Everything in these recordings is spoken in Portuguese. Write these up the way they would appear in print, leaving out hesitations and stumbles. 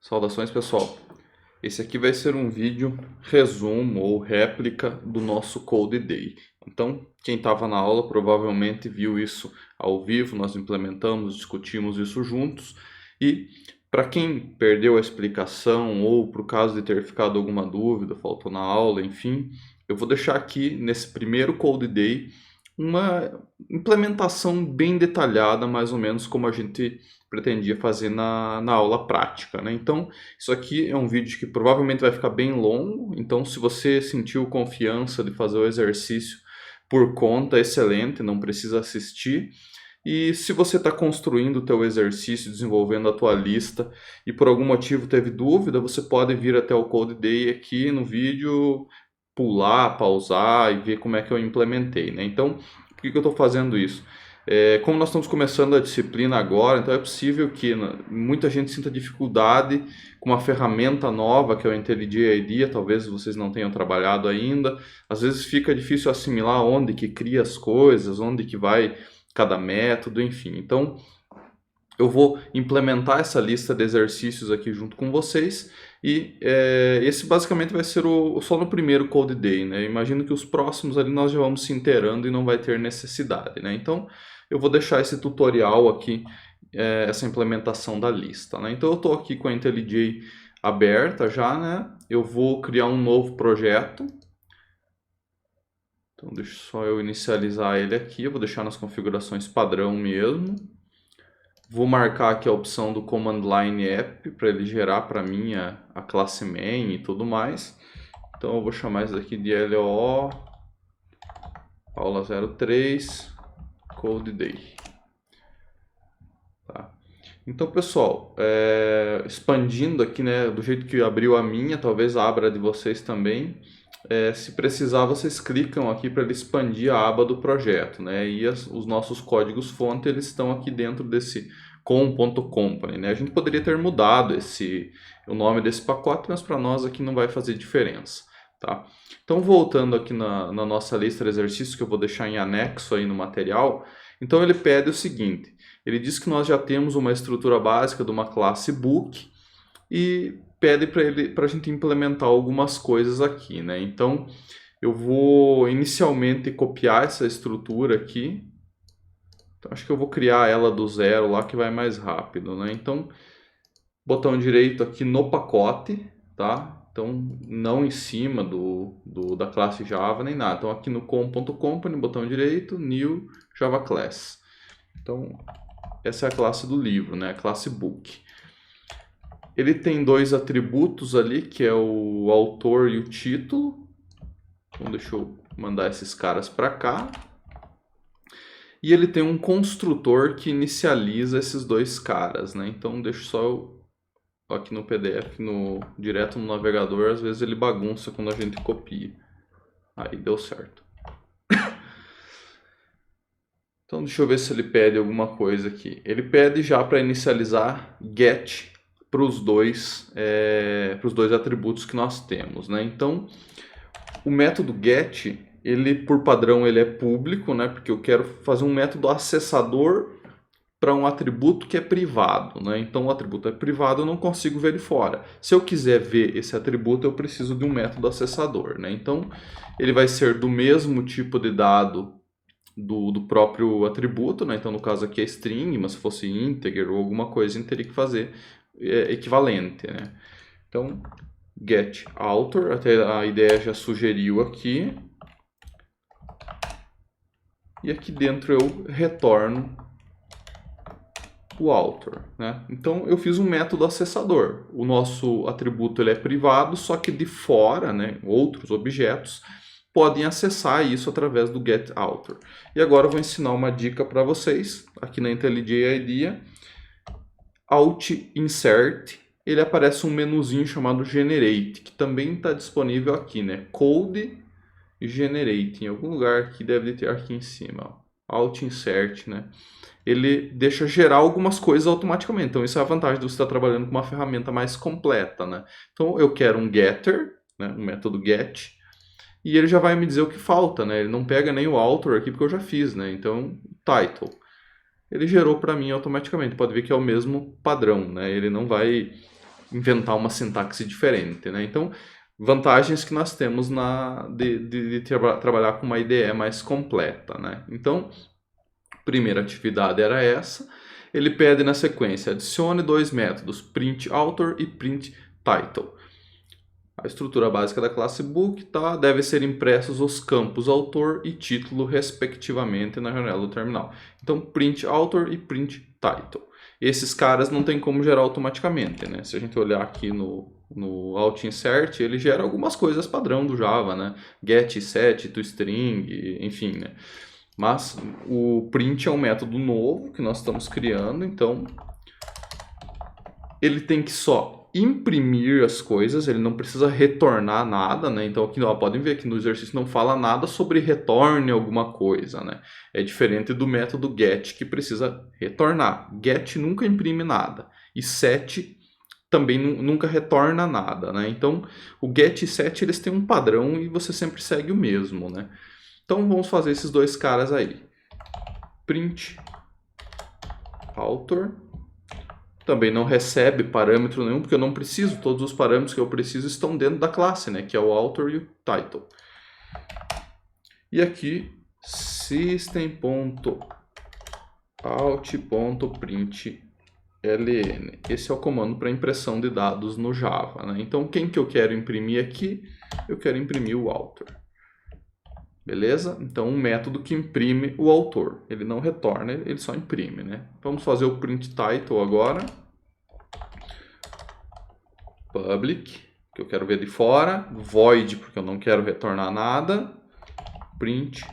Saudações, pessoal. Esse aqui vai ser um vídeo resumo ou réplica do nosso Code Day. Então, quem estava na aula provavelmente viu isso ao vivo, nós implementamos, discutimos isso juntos. E para quem perdeu a explicação ou por caso de ter ficado alguma dúvida, faltou na aula, enfim, eu vou deixar aqui nesse primeiro Code Day uma implementação bem detalhada, mais ou menos como a gente pretendia fazer na aula prática, né? Então, isso aqui é um vídeo que provavelmente vai ficar bem longo, então se você sentiu confiança de fazer o exercício por conta, excelente, não precisa assistir. E se você está construindo o teu exercício, desenvolvendo a tua lista e por algum motivo teve dúvida, você pode vir até o Code Day aqui no vídeo, pular, pausar e ver como é que eu implementei, né? Então, por que eu estou fazendo isso? Como nós estamos começando a disciplina agora, então é possível que muita gente sinta dificuldade com uma ferramenta nova que é o IntelliJ IDEA, talvez vocês não tenham trabalhado ainda. Às vezes fica difícil assimilar onde que cria as coisas, onde que vai cada método, enfim. Então, eu vou implementar essa lista de exercícios aqui junto com vocês e esse basicamente vai ser só no primeiro Code Day, né? Imagino que os próximos ali nós já vamos se inteirando e não vai ter necessidade, né? Então eu vou deixar esse tutorial aqui, essa implementação da lista, né? Então eu estou aqui com a IntelliJ aberta já, né? Eu vou criar um novo projeto. Então deixa só eu inicializar ele aqui, eu vou deixar nas configurações padrão mesmo. Vou marcar aqui a opção do Command Line App para ele gerar para mim a classe main e tudo mais. Então eu vou chamar isso aqui de LOO aula 03 Code Day. Tá. Então, pessoal, expandindo aqui, né, do jeito que abriu a minha, talvez abra a de vocês também. Se precisar, vocês clicam aqui para ele expandir a aba do projeto, né? E os nossos códigos fonte eles estão aqui dentro desse com.company, né? A gente poderia ter mudado o nome desse pacote, mas para nós aqui não vai fazer diferença, tá? Então, voltando aqui na nossa lista de exercícios, que eu vou deixar em anexo aí no material, então ele pede o seguinte, ele diz que nós já temos uma estrutura básica de uma classe book e pede para a gente implementar algumas coisas aqui, né? Então, eu vou inicialmente copiar essa estrutura aqui. Então, acho que eu vou criar ela do zero lá, que vai mais rápido, né? Então, botão direito aqui no pacote, tá? Então, não em cima da classe Java nem nada. Então, aqui no com.company, botão direito, new Java class. Então, essa é a classe do livro, né? A classe book. Ele tem dois atributos ali, que é o autor e o título. Então deixa eu mandar esses caras para cá. E ele tem um construtor que inicializa esses dois caras, né? Então deixa só eu aqui no PDF, direto no navegador, às vezes ele bagunça quando a gente copia. Aí deu certo. Então deixa eu ver se ele pede alguma coisa aqui. Ele pede já para inicializar get para os dois atributos que nós temos, né? Então, o método get, ele por padrão ele é público, né? Porque eu quero fazer um método acessador para um atributo que é privado, né? Então, o atributo é privado, eu não consigo ver ele fora. Se eu quiser ver esse atributo, eu preciso de um método acessador, né? Então, ele vai ser do mesmo tipo de dado do próprio atributo, né? Então no caso aqui é string, mas se fosse integer ou alguma coisa, a gente teria que fazer equivalente, né? Então get author, até a ideia já sugeriu aqui, e aqui dentro eu retorno o author, né? Então eu fiz um método acessador. O nosso atributo ele é privado, só que de fora, né, outros objetos podem acessar isso através do getAuthor. E agora eu vou ensinar uma dica para vocês, aqui na IntelliJ IDEA, Alt Insert, ele aparece um menuzinho chamado Generate, que também está disponível aqui, né? Code Generate, em algum lugar aqui deve ter aqui em cima, ó. Alt Insert, né? Ele deixa gerar algumas coisas automaticamente, então isso é a vantagem de você estar trabalhando com uma ferramenta mais completa, né? Então eu quero um getter, né? Um método get, e ele já vai me dizer o que falta, né? Ele não pega nem o author aqui porque eu já fiz, né? Então, title. Ele gerou para mim automaticamente. Pode ver que é o mesmo padrão, né? Ele não vai inventar uma sintaxe diferente, né? Então, vantagens que nós temos de trabalhar com uma IDE mais completa, né? Então, primeira atividade era essa. Ele pede na sequência, adicione dois métodos, printAuthor e printTitle. A estrutura básica da classe book, tá? Deve ser impressos os campos autor e título, respectivamente, na janela do terminal. Então, printAuthor e printTitle. Esses caras não tem como gerar automaticamente, né? Se a gente olhar aqui no Alt Insert, ele gera algumas coisas padrão do Java, né? Get, set, toString, enfim, né? Mas o print é um método novo que nós estamos criando, então ele tem que só imprimir as coisas, ele não precisa retornar nada, né? Então aqui, ó, podem ver que no exercício não fala nada sobre retorne alguma coisa, né? É diferente do método get, que precisa retornar. Get nunca imprime nada e set também nunca retorna nada, né? Então o get e set eles têm um padrão e você sempre segue o mesmo, né? Então vamos fazer esses dois caras aí. Print author também não recebe parâmetro nenhum, porque eu não preciso, todos os parâmetros que eu preciso estão dentro da classe, né? Que é o author e o title. E aqui system.out.println. Esse é o comando para impressão de dados no Java, né? Então quem que eu quero imprimir aqui? Eu quero imprimir o author. Beleza? Então, um método que imprime o autor. Ele não retorna, ele só imprime, né? Vamos fazer o print title agora. Public, que eu quero ver de fora. Void, porque eu não quero retornar nada. Print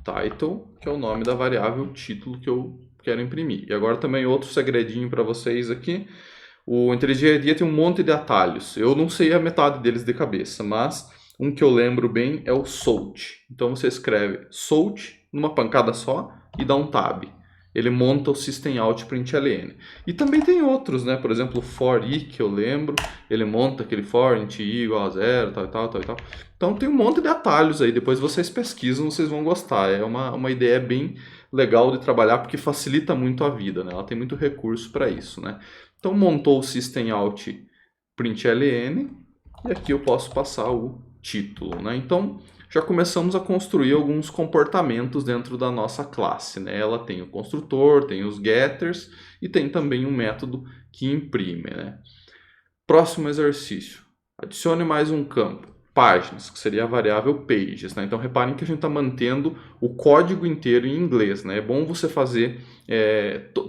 title, que é o nome da variável título que eu quero imprimir. E agora também outro segredinho para vocês aqui. O IntelliJ IDEA tem um monte de atalhos. Eu não sei a metade deles de cabeça, mas um que eu lembro bem é o Salt. Então você escreve Salt numa pancada só e dá um tab. Ele monta o system.out.println. E também tem outros, né? Por exemplo, o for i, que eu lembro. Ele monta aquele for int i igual a 0, tal. Então tem um monte de atalhos aí. Depois vocês pesquisam, vocês vão gostar. É uma ideia bem legal de trabalhar porque facilita muito a vida, né? Ela tem muito recurso para isso, né? Então montou o system.out.println e aqui eu posso passar o título, né? Então já começamos a construir alguns comportamentos dentro da nossa classe, né? Ela tem o construtor, tem os getters e tem também um método que imprime, né? Próximo exercício. Adicione mais um campo, páginas, que seria a variável pages, né? Então reparem que a gente está mantendo o código inteiro em inglês, né? É bom você fazer,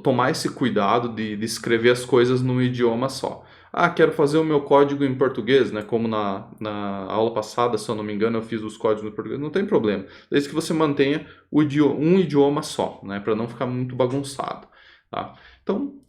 tomar esse cuidado de escrever as coisas num idioma só. Ah, quero fazer o meu código em português, né? Como na aula passada, se eu não me engano, eu fiz os códigos em português. Não tem problema, desde que você mantenha um idioma só, né? Para não ficar muito bagunçado, tá? Então,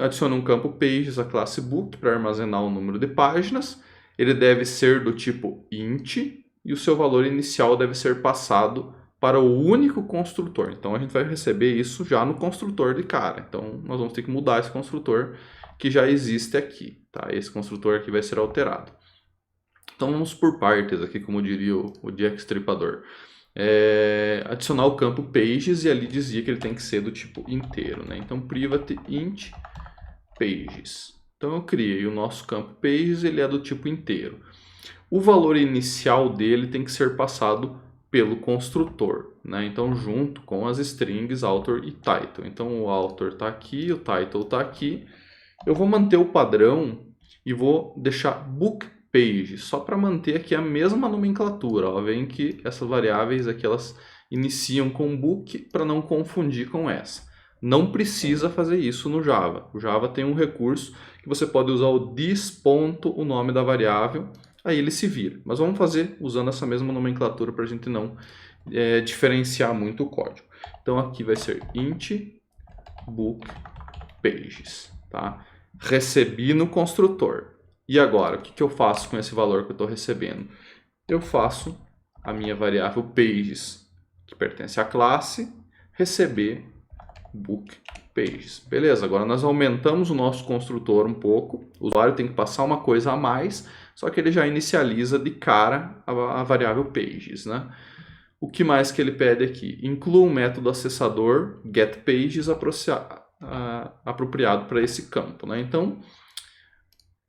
adicione um campo pages à classe book para armazenar o número de páginas. Ele deve ser do tipo int e o seu valor inicial deve ser passado para o único construtor. Então a gente vai receber isso já no construtor de cara. Então nós vamos ter que mudar esse construtor que já existe aqui, tá? Esse construtor aqui vai ser alterado. Então vamos por partes aqui, como diria o Jack Stripador. Adicionar o campo pages e ali dizia que ele tem que ser do tipo inteiro, né? Então private int pages. Então eu criei o nosso campo pages, ele é do tipo inteiro. O valor inicial dele tem que ser passado pelo construtor, né? Então junto com as strings author e title. Então o author está aqui, o title está aqui. Eu vou manter o padrão e vou deixar book page, só para manter aqui a mesma nomenclatura. Ó, veem que essas variáveis aqui elas iniciam com book para não confundir com essa. Não precisa fazer isso no Java. O Java tem um recurso que você pode usar o this. O nome da variável, aí ele se vira. Mas vamos fazer usando essa mesma nomenclatura para a gente não diferenciar muito o código. Então aqui vai ser int book pages, tá? Recebi no construtor. E agora, o que eu faço com esse valor que eu estou recebendo? Eu faço a minha variável pages, que pertence à classe, receber book pages. Beleza, agora nós aumentamos o nosso construtor um pouco. O usuário tem que passar uma coisa a mais, só que ele já inicializa de cara a variável pages, né? O que mais que ele pede aqui? Inclua um método acessador getPages apropriado para esse campo, né? Então,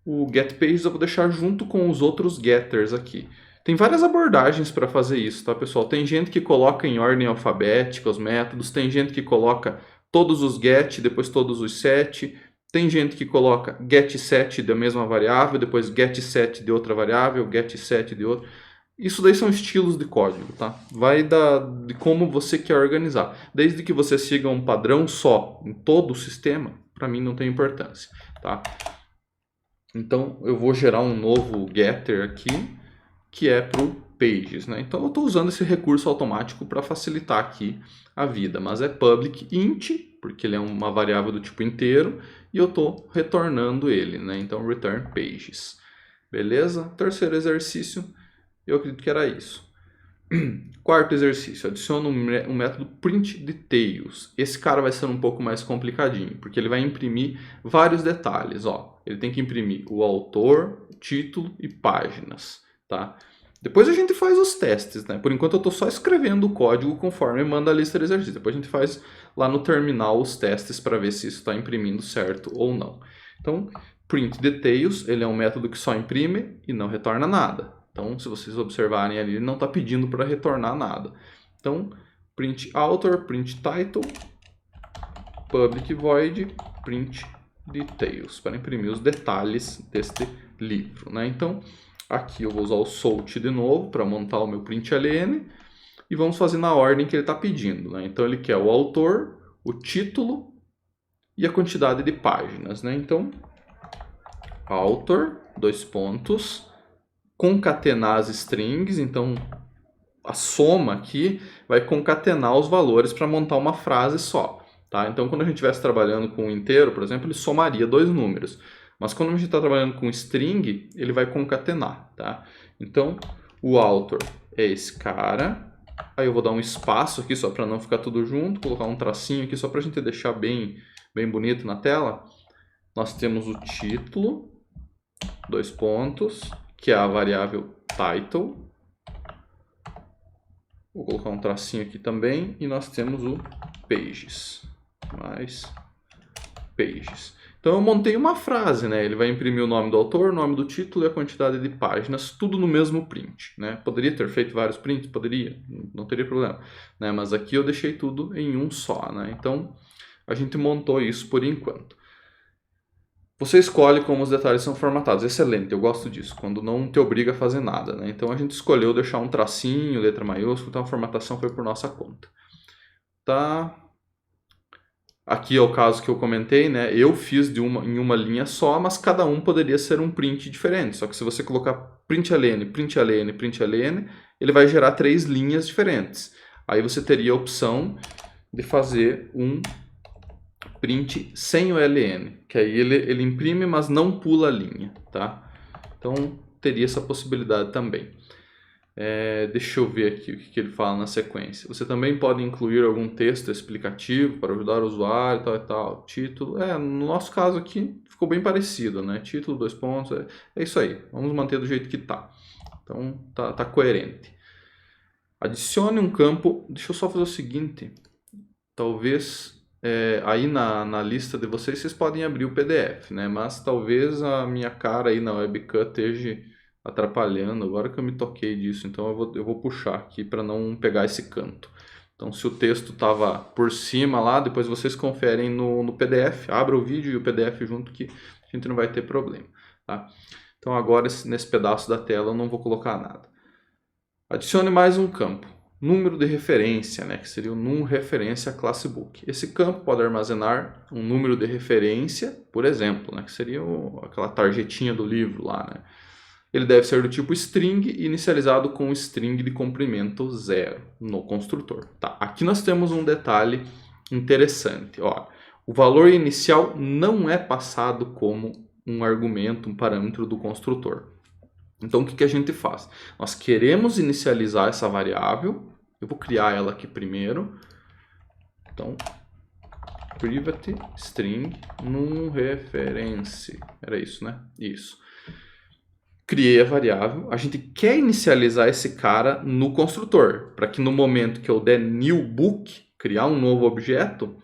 o getPages eu vou deixar junto com os outros getters aqui. Tem várias abordagens para fazer isso, tá, pessoal? Tem gente que coloca em ordem alfabética os métodos, tem gente que coloca todos os get, depois todos os set, tem gente que coloca getSet da mesma variável, depois getSet de outra variável, getSet de outra. Isso daí são estilos de código, tá? Vai de como você quer organizar. Desde que você siga um padrão só em todo o sistema, para mim não tem importância, tá? Então eu vou gerar um novo getter aqui, que é para o pages, né? Então eu estou usando esse recurso automático para facilitar aqui a vida, mas é public int, porque ele é uma variável do tipo inteiro, e eu estou retornando ele, né? Então return pages. Beleza? Terceiro exercício, eu acredito que era isso. Quarto exercício, adiciona um método printDetails. Esse cara vai ser um pouco mais complicadinho, porque ele vai imprimir vários detalhes. Ó. Ele tem que imprimir o autor, título e páginas. Tá? Depois a gente faz os testes, né? Por enquanto eu estou só escrevendo o código conforme manda a lista de exercícios. Depois a gente faz lá no terminal os testes para ver se isso está imprimindo certo ou não. Então, printDetails, ele é um método que só imprime e não retorna nada. Então, se vocês observarem ali, ele não está pedindo para retornar nada. Então, print author, print title, public void, print details, para imprimir os detalhes deste livro, né? Então, aqui eu vou usar o sort de novo para montar o meu println e vamos fazer na ordem que ele está pedindo, né? Então ele quer o autor, o título e a quantidade de páginas, né? Então author, dois pontos, concatenar as strings, então a soma aqui vai concatenar os valores para montar uma frase só, tá? Então quando a gente estivesse trabalhando com um inteiro, por exemplo, ele somaria dois números. Mas quando a gente está trabalhando com string, ele vai concatenar, tá? Então, o author é esse cara. Aí eu vou dar um espaço aqui só para não ficar tudo junto, colocar um tracinho aqui só para a gente deixar bem bonito na tela. Nós temos o título, dois pontos, que é a variável title. Vou colocar um tracinho aqui também. E nós temos o pages, mais pages. Então eu montei uma frase, né? Ele vai imprimir o nome do autor, o nome do título e a quantidade de páginas, tudo no mesmo print, né? Poderia ter feito vários prints? Poderia, não teria problema, né? Mas aqui eu deixei tudo em um só, né? Então a gente montou isso por enquanto. Você escolhe como os detalhes são formatados. Excelente, eu gosto disso, quando não te obriga a fazer nada, né? Então a gente escolheu deixar um tracinho, letra maiúscula, então a formatação foi por nossa conta. Tá? Aqui é o caso que eu comentei, né? Eu fiz em uma linha só, mas cada um poderia ser um print diferente. Só que se você colocar println, println, println, ele vai gerar 3 linhas diferentes. Aí você teria a opção de fazer um print sem o ln, que aí ele imprime, mas não pula a linha, tá? Então teria essa possibilidade também. Deixa eu ver aqui o que ele fala na sequência. Você também pode incluir algum texto explicativo para ajudar o usuário, tal e tal. Título, no nosso caso aqui ficou bem parecido, né? Título, dois pontos, é isso aí. Vamos manter do jeito que tá. Então tá coerente. Adicione um campo, deixa eu só fazer o seguinte. Talvez aí na lista de vocês podem abrir o PDF, né? Mas talvez a minha cara aí na webcam esteja atrapalhando, agora que eu me toquei disso, então eu vou puxar aqui para não pegar esse canto. Então se o texto estava por cima lá, depois vocês conferem no PDF, abra o vídeo e o PDF junto que a gente não vai ter problema, tá? Então agora nesse pedaço da tela eu não vou colocar nada. Adicione mais um campo, número de referência, né, que seria o num referência classe book. Esse campo pode armazenar um número de referência, por exemplo, né, que seria aquela tarjetinha do livro lá, né? Ele deve ser do tipo string e inicializado com string de comprimento 0 no construtor. Tá, aqui nós temos um detalhe interessante. Ó, o valor inicial não é passado como um argumento, um parâmetro do construtor. Então o que a gente faz? Nós queremos inicializar essa variável. Eu vou criar ela aqui primeiro. Então, private string num reference. Era isso, né? Isso. Criei a variável, a gente quer inicializar esse cara no construtor, para que no momento que eu der new book, criar um novo objeto,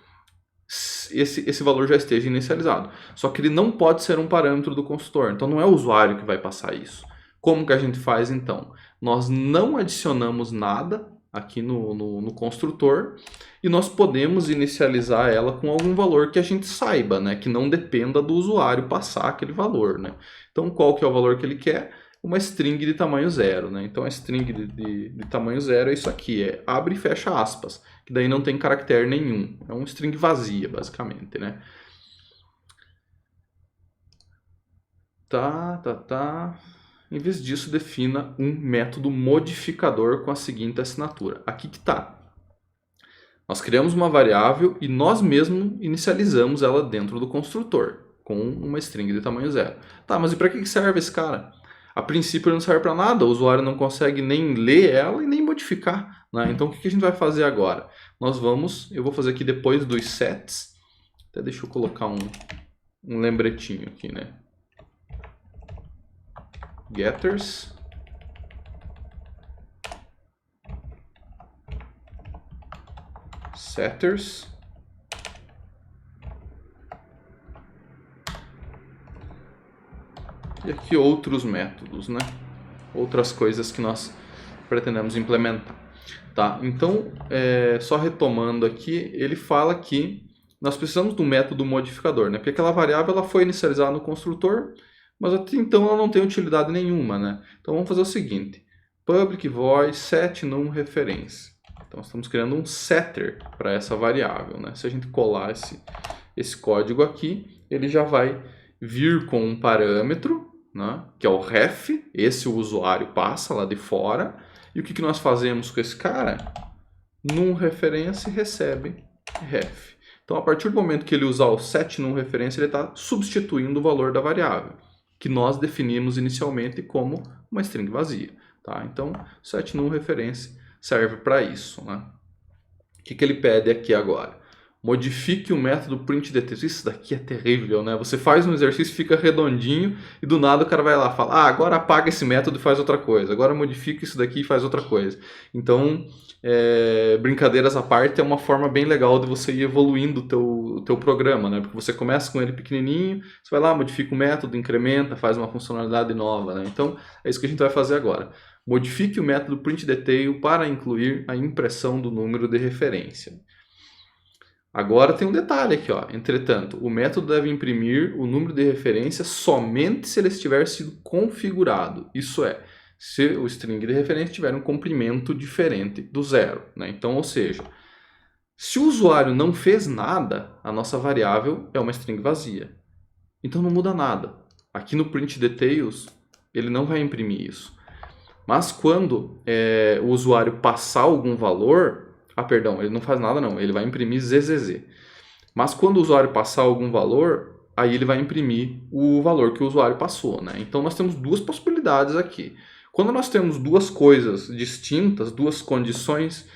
esse valor já esteja inicializado. Só que ele não pode ser um parâmetro do construtor, então não é o usuário que vai passar isso. Como que a gente faz então? Nós não adicionamos nada aqui no construtor e nós podemos inicializar ela com algum valor que a gente saiba, né? Que não dependa do usuário passar aquele valor, né? Então qual que é o valor que ele quer? Uma string de tamanho 0, né? Então a string de tamanho 0 é isso aqui, é abre e fecha aspas, que daí não tem caractere nenhum, é uma string vazia, basicamente, né? Tá. Em vez disso, defina um método modificador com a seguinte assinatura. Aqui que tá. Nós criamos uma variável e nós mesmos inicializamos ela dentro do construtor, com uma string de tamanho 0. Tá, mas e para que serve esse cara? A princípio ele não serve para nada, o usuário não consegue nem ler ela e nem modificar, né? Então o que a gente vai fazer agora? Eu vou fazer aqui depois dos sets, até deixa eu colocar um lembretinho aqui, né? Getters, setters, e aqui outros métodos, né? Outras coisas que nós pretendemos implementar. Tá? Então, só retomando aqui, ele fala que nós precisamos do método modificador, né? Porque aquela variável ela foi inicializada no construtor, mas até então ela não tem utilidade nenhuma, né? Então vamos fazer o seguinte, public void set num reference. Então estamos criando um setter para essa variável, né? Se a gente colar esse código aqui, ele já vai vir com um parâmetro, né? Que é o ref, esse o usuário passa lá de fora. E o que nós fazemos com esse cara? Num reference recebe ref. Então a partir do momento que ele usar o set num reference, ele está substituindo o valor da variável, que nós definimos inicialmente como uma string vazia. Tá? Então, set num reference serve para isso. Né? O que ele pede aqui agora? Modifique o método printDetails. Isso daqui é terrível, né? Você faz um exercício, fica redondinho e do nada o cara vai lá e fala, agora apaga esse método e faz outra coisa. Agora modifica isso daqui e faz outra coisa. Então, brincadeiras à parte, é uma forma bem legal de você ir evoluindo o teu programa, né? Porque você começa com ele pequenininho, você vai lá, modifica o método, incrementa, faz uma funcionalidade nova, né? Então, é isso que a gente vai fazer agora. Modifique o método printDetail para incluir a impressão do número de referência. Agora tem um detalhe aqui, ó. Entretanto, o método deve imprimir o número de referência somente se ele estiver sido configurado. Isso é, se o string de referência tiver um comprimento diferente do 0. Né? Então, ou seja, se o usuário não fez nada, a nossa variável é uma string vazia. Então não muda nada. Aqui no printDetails, ele não vai imprimir isso. Mas quando o usuário passar algum valor... perdão, ele não faz nada não, ele vai imprimir ZZZ. Mas quando o usuário passar algum valor, aí ele vai imprimir o valor que o usuário passou, né? Então nós temos duas possibilidades aqui. Quando nós temos duas coisas distintas, duas condições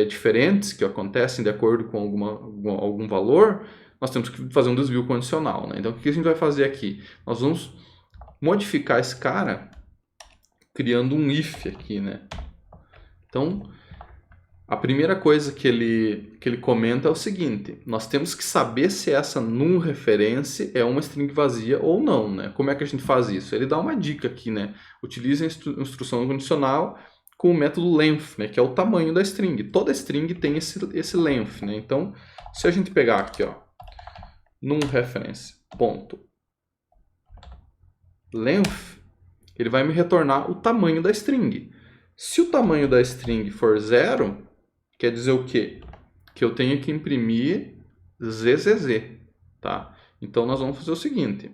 diferentes que acontecem de acordo com algum valor, nós temos que fazer um desvio condicional, né? Então o que a gente vai fazer aqui? Nós vamos modificar esse cara criando um if aqui, né? Então... a primeira coisa que ele comenta é o seguinte, nós temos que saber se essa num reference é uma string vazia ou não, né? Como é que a gente faz isso? Ele dá uma dica aqui, né? Utilize a instrução condicional com o método length, né? Que é o tamanho da string. Toda string tem esse length, né? Então, se a gente pegar aqui, ó, num reference, ponto, length, ele vai me retornar o tamanho da string. Se o tamanho da string for 0... quer dizer o quê? Que eu tenho que imprimir ZZZ, tá? Então nós vamos fazer o seguinte.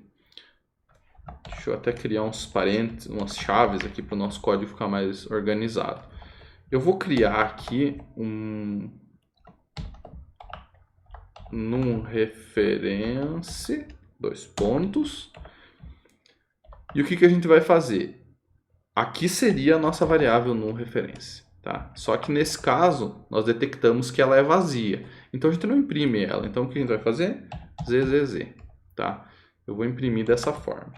Deixa eu até criar uns parênteses, umas chaves aqui para o nosso código ficar mais organizado. Eu vou criar aqui num reference, dois pontos. E o que a gente vai fazer? Aqui seria a nossa variável num reference. Tá? Só que nesse caso, nós detectamos que ela é vazia. Então a gente não imprime ela. Então o que a gente vai fazer? ZZZ. Tá? Eu vou imprimir dessa forma.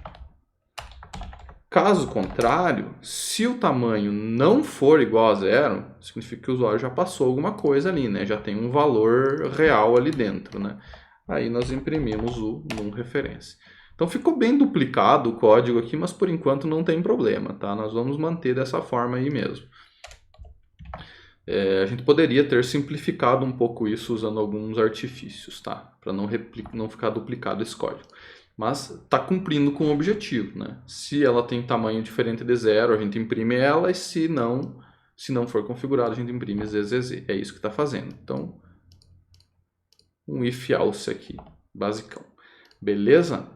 Caso contrário, se o tamanho não for igual a 0, significa que o usuário já passou alguma coisa ali, né? Já tem um valor real ali dentro, né? Aí nós imprimimos o num referência. Então ficou bem duplicado o código aqui, mas por enquanto não tem problema, tá? Nós vamos manter dessa forma aí mesmo. A gente poderia ter simplificado um pouco isso usando alguns artifícios, tá? Para não ficar duplicado esse código. Mas está cumprindo com o objetivo, né? Se ela tem tamanho diferente de 0, a gente imprime ela, e se não for configurado, a gente imprime ZZZ. É isso que está fazendo. Então, um if else aqui, basicão. Beleza?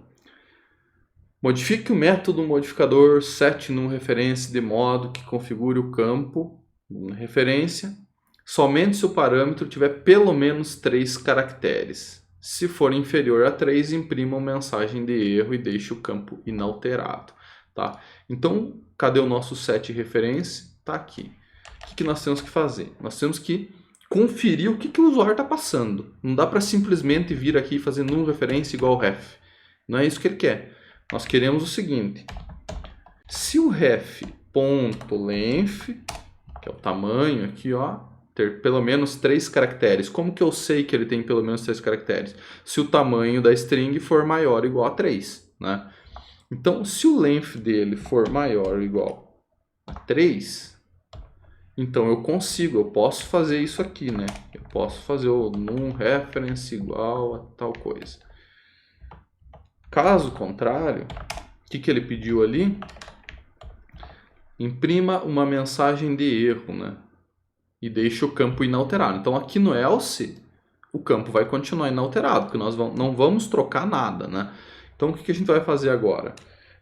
Modifique o método modificador set num referência de modo que configure o campo referência somente se o parâmetro tiver pelo menos 3 caracteres. Se for inferior a 3, imprima uma mensagem de erro e deixe o campo inalterado. Tá? Então, cadê o nosso set referência? Está aqui. O que nós temos que fazer? Nós temos que conferir o que o usuário está passando. Não dá para simplesmente vir aqui e fazer num referência igual ref. Não é isso que ele quer. Nós queremos o seguinte: se o ref.length, que é o tamanho aqui, ó, ter pelo menos 3 caracteres. Como que eu sei que ele tem pelo menos 3 caracteres? Se o tamanho da string for maior ou igual a 3, né? Então, se o length dele for maior ou igual a 3, então eu posso fazer isso aqui, né? Eu posso fazer o num reference igual a tal coisa. Caso contrário, o que ele pediu ali? Imprima uma mensagem de erro, né? E deixe o campo inalterado. Então aqui no else, o campo vai continuar inalterado, porque nós não vamos trocar nada, né? Então o que a gente vai fazer agora?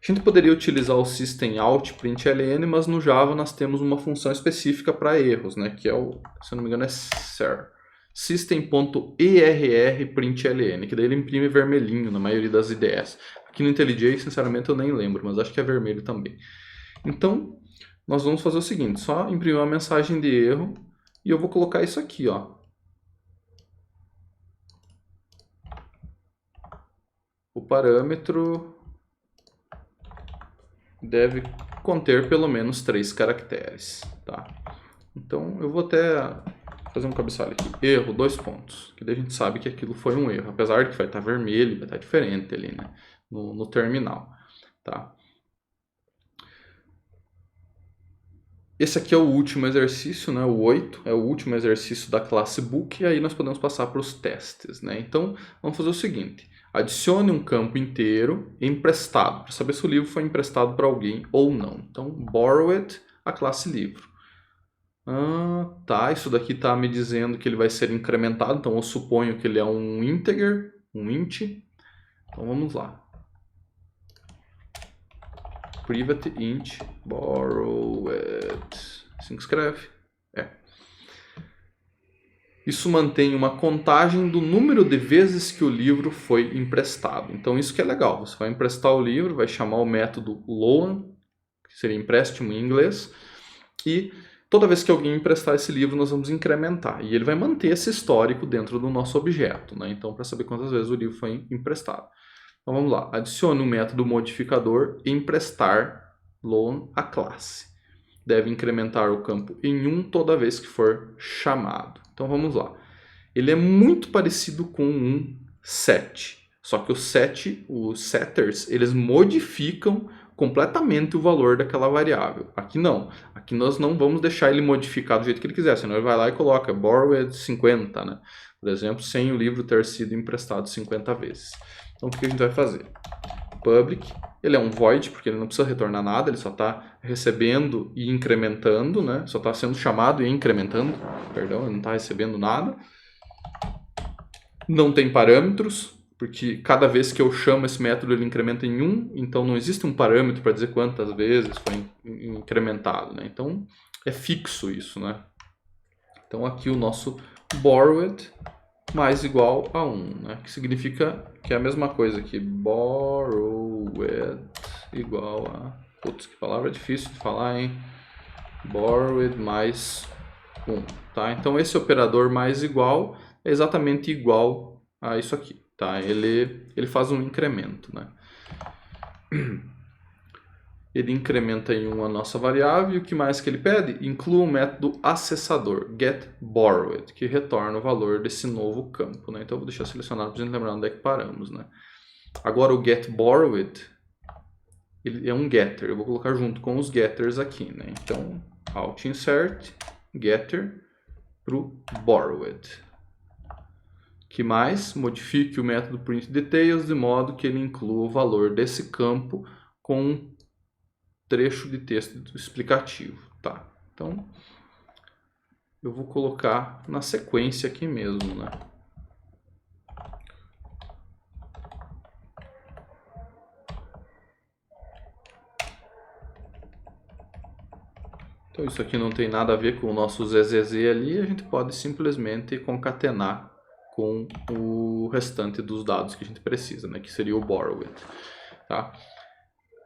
A gente poderia utilizar o systemout.println, mas no Java nós temos uma função específica para erros, né? Que é o, se eu não me engano, é ser. System.err.println, que daí ele imprime vermelhinho na maioria das IDEs. Aqui no IntelliJ, sinceramente, eu nem lembro, mas acho que é vermelho também. Então, nós vamos fazer o seguinte, só imprimir uma mensagem de erro e eu vou colocar isso aqui, ó. O parâmetro deve conter pelo menos 3 caracteres, tá? Então, eu vou até fazer um cabeçalho aqui. Erro, 2 pontos. Que daí a gente sabe que aquilo foi um erro. Apesar de que vai estar vermelho, vai estar diferente ali, né? No terminal, tá? Esse aqui é o último exercício, né? O 8 é o último exercício da classe book, e aí nós podemos passar para os testes, né? Então, vamos fazer o seguinte. Adicione um campo inteiro emprestado, para saber se o livro foi emprestado para alguém ou não. Então, borrowed, a classe livro. Tá, isso daqui está me dizendo que ele vai ser incrementado, então eu suponho que ele é um integer, um int. Então, vamos lá. Private int borrowed. Assim que escreve? Isso mantém uma contagem do número de vezes que o livro foi emprestado. Então isso que é legal. Você vai emprestar o livro, vai chamar o método loan, que seria empréstimo em inglês, e toda vez que alguém emprestar esse livro, nós vamos incrementar. E ele vai manter esse histórico dentro do nosso objeto, né? Então, para saber quantas vezes o livro foi emprestado. Então vamos lá, adicione o método modificador emprestar loan à classe. Deve incrementar o campo em 1 toda vez que for chamado. Então vamos lá. Ele é muito parecido com um set. Só que os setters, eles modificam completamente o valor daquela variável. Aqui não. Aqui nós não vamos deixar ele modificar do jeito que ele quiser. Senão ele vai lá e coloca borrowed 50, né? Por exemplo, sem o livro ter sido emprestado 50 vezes. Então, o que a gente vai fazer? Public, ele é um void, porque ele não precisa retornar nada, ele só está recebendo e incrementando, né? Só está sendo chamado e incrementando, perdão, ele não está recebendo nada. Não tem parâmetros, porque cada vez que eu chamo esse método ele incrementa em 1, então não existe um parâmetro para dizer quantas vezes foi incrementado, né? Então, é fixo isso, né? Então, aqui o nosso borrowed mais igual a 1, né? Que significa que é a mesma coisa aqui. Borrowed igual a... Putz, que palavra difícil de falar, hein? Borrowed mais 1, tá? Então, esse operador mais igual é exatamente igual a isso aqui, tá? Ele faz um incremento, né? ele incrementa em 1 a nossa variável, e o que mais que ele pede? Inclua o método acessador, getBorrowed, que retorna o valor desse novo campo, né? Então eu vou deixar selecionado para a gente lembrar onde é que paramos, né? Agora o getBorrowed, ele é um getter, eu vou colocar junto com os getters aqui, né? Então, alt insert, getter, para o borrowed. Que mais? Modifique o método printDetails de modo que ele inclua o valor desse campo com um trecho de texto explicativo, tá? Então, eu vou colocar na sequência aqui mesmo, né? Então, isso aqui não tem nada a ver com o nosso ZZZ ali, a gente pode simplesmente concatenar com o restante dos dados que a gente precisa, né? Que seria o borrowed, tá?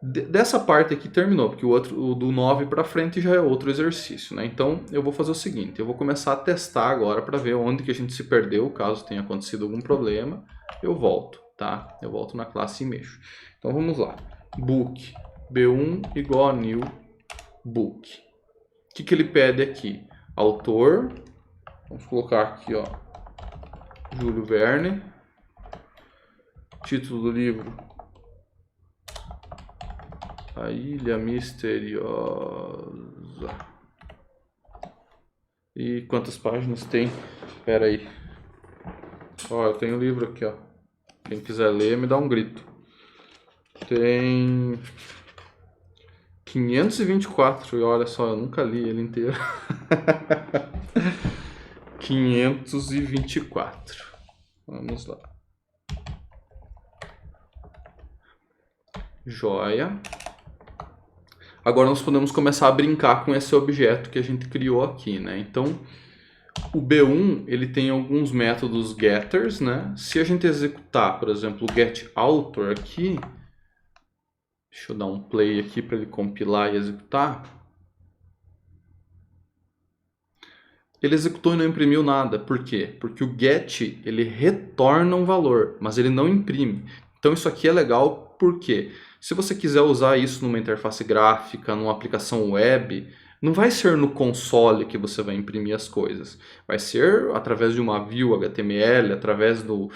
Dessa parte aqui terminou, porque o do 9 para frente já é outro exercício, né? Então eu vou fazer o seguinte, eu vou começar a testar agora para ver onde que a gente se perdeu, caso tenha acontecido algum problema, eu volto, tá? Eu volto na classe e mexo. Então vamos lá, book, b1 igual a new book. O que ele pede aqui? Autor, vamos colocar aqui, ó, Júlio Verne, título do livro, A Ilha Misteriosa. E quantas páginas tem? Espera aí. Ó, eu tenho o livro aqui, ó. Quem quiser ler, me dá um grito. Tem 524, e olha só, eu nunca li ele inteiro. 524. Vamos lá. Joia. Agora nós podemos começar a brincar com esse objeto que a gente criou aqui, né? Então, o B1 ele tem alguns métodos getters, né? Se a gente executar, por exemplo, o getAuthor aqui, deixa eu dar um play aqui para ele compilar e executar. Ele executou e não imprimiu nada. Por quê? Porque o get ele retorna um valor, mas ele não imprime. Então isso aqui é legal porque se você quiser usar isso numa interface gráfica, numa aplicação web, não vai ser no console que você vai imprimir as coisas. Vai ser através de uma view HTML, através de um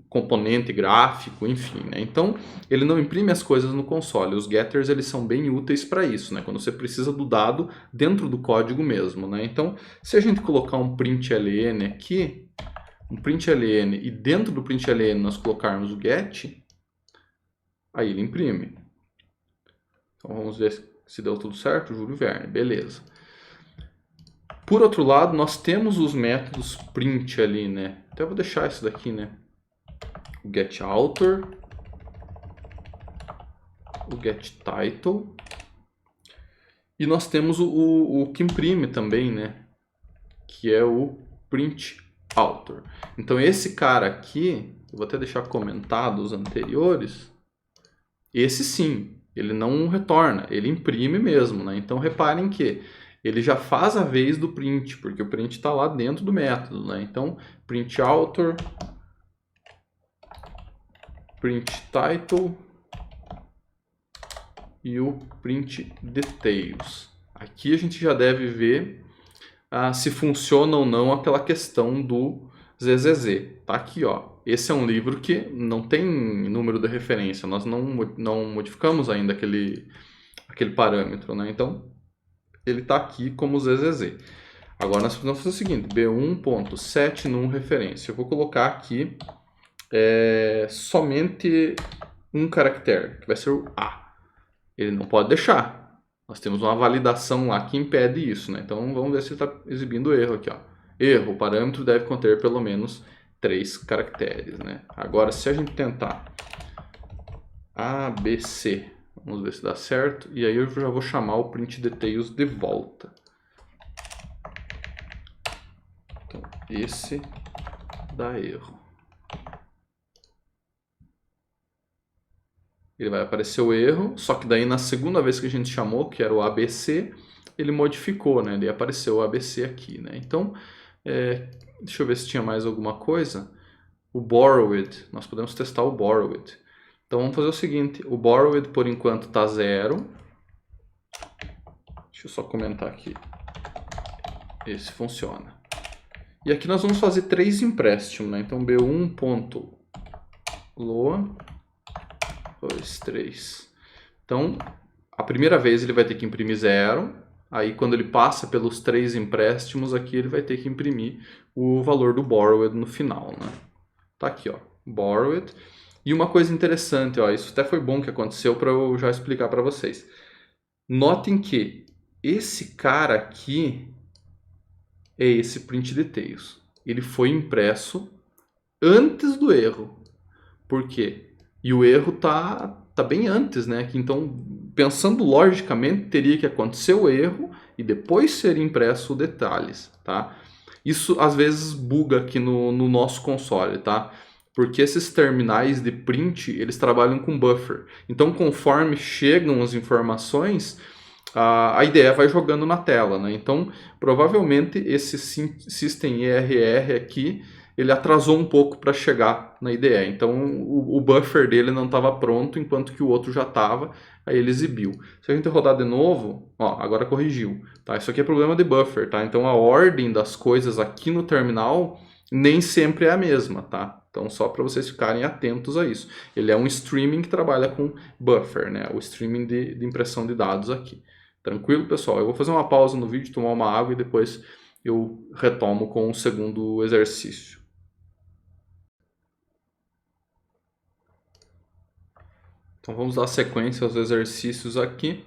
componente gráfico, enfim, né? Então, ele não imprime as coisas no console. Os getters eles são bem úteis para isso, né? Quando você precisa do dado dentro do código mesmo, né? Então, se a gente colocar um println aqui, um println, e dentro do println nós colocarmos o get, aí ele imprime. Então, vamos ver se deu tudo certo, Júlio Verne, beleza. Por outro lado, nós temos os métodos print ali, né? Até vou deixar isso daqui, né? O getAuthor, o getTitle, e nós temos o que imprime também, né? Que é o printAuthor. Então esse cara aqui, eu vou até deixar comentado os anteriores, esse sim, ele não retorna, ele imprime mesmo, né? Então reparem que ele já faz a vez do print, porque o print está lá dentro do método, né? Então printAuthor, printTitle e o printDetails. Aqui a gente já deve ver se funciona ou não aquela questão do ZZZ. Tá aqui, ó. Esse é um livro que não tem número de referência, nós não modificamos ainda aquele parâmetro, né? Então, ele está aqui como ZZZ. Agora nós vamos fazer o seguinte, b1.setNum referência. Eu vou colocar aqui somente um caractere, que vai ser o A. Ele não pode deixar. Nós temos uma validação lá que impede isso, né? Então vamos ver se ele está exibindo erro aqui, ó. Erro, o parâmetro deve conter pelo menos 3 caracteres, né? Agora, se a gente tentar ABC, vamos ver se dá certo. E aí eu já vou chamar o printDetails de volta. Então, esse dá erro. Ele vai aparecer o erro, só que daí na segunda vez que a gente chamou, que era o ABC, ele modificou, né? Ele apareceu o ABC aqui, né? Então, deixa eu ver se tinha mais alguma coisa. O borrowed, nós podemos testar o borrowed. Então vamos fazer o seguinte, o borrowed por enquanto está 0. Deixa eu só comentar aqui. Esse funciona. E aqui nós vamos fazer 3 empréstimos, né? Então B1.loa, 2, 3. Então, a primeira vez ele vai ter que imprimir 0. Aí quando ele passa pelos 3 empréstimos, aqui ele vai ter que imprimir o valor do borrowed no final, né? Tá aqui, ó, borrowed. E uma coisa interessante, ó, isso até foi bom que aconteceu para eu já explicar para vocês. Notem que esse cara aqui é esse print details. Ele foi impresso antes do erro. Por quê? E o erro tá bem antes, né? Que então, pensando logicamente, teria que acontecer o erro e depois ser impresso detalhes, tá? Isso às vezes buga aqui no nosso console, tá? Porque esses terminais de print, eles trabalham com buffer. Então, conforme chegam as informações, a IDE vai jogando na tela, né? Então, provavelmente esse System ERR aqui, ele atrasou um pouco para chegar na IDE. Então, o buffer dele não estava pronto, enquanto que o outro já estava, aí ele exibiu. Se a gente rodar de novo, ó, agora corrigiu, tá? Isso aqui é problema de buffer, tá? Então, a ordem das coisas aqui no terminal nem sempre é a mesma, tá? Então, só para vocês ficarem atentos a isso. Ele é um streaming que trabalha com buffer, né? O streaming de impressão de dados aqui. Tranquilo, pessoal? Eu vou fazer uma pausa no vídeo, tomar uma água e depois eu retomo com o segundo exercício. Então vamos dar sequência aos exercícios aqui.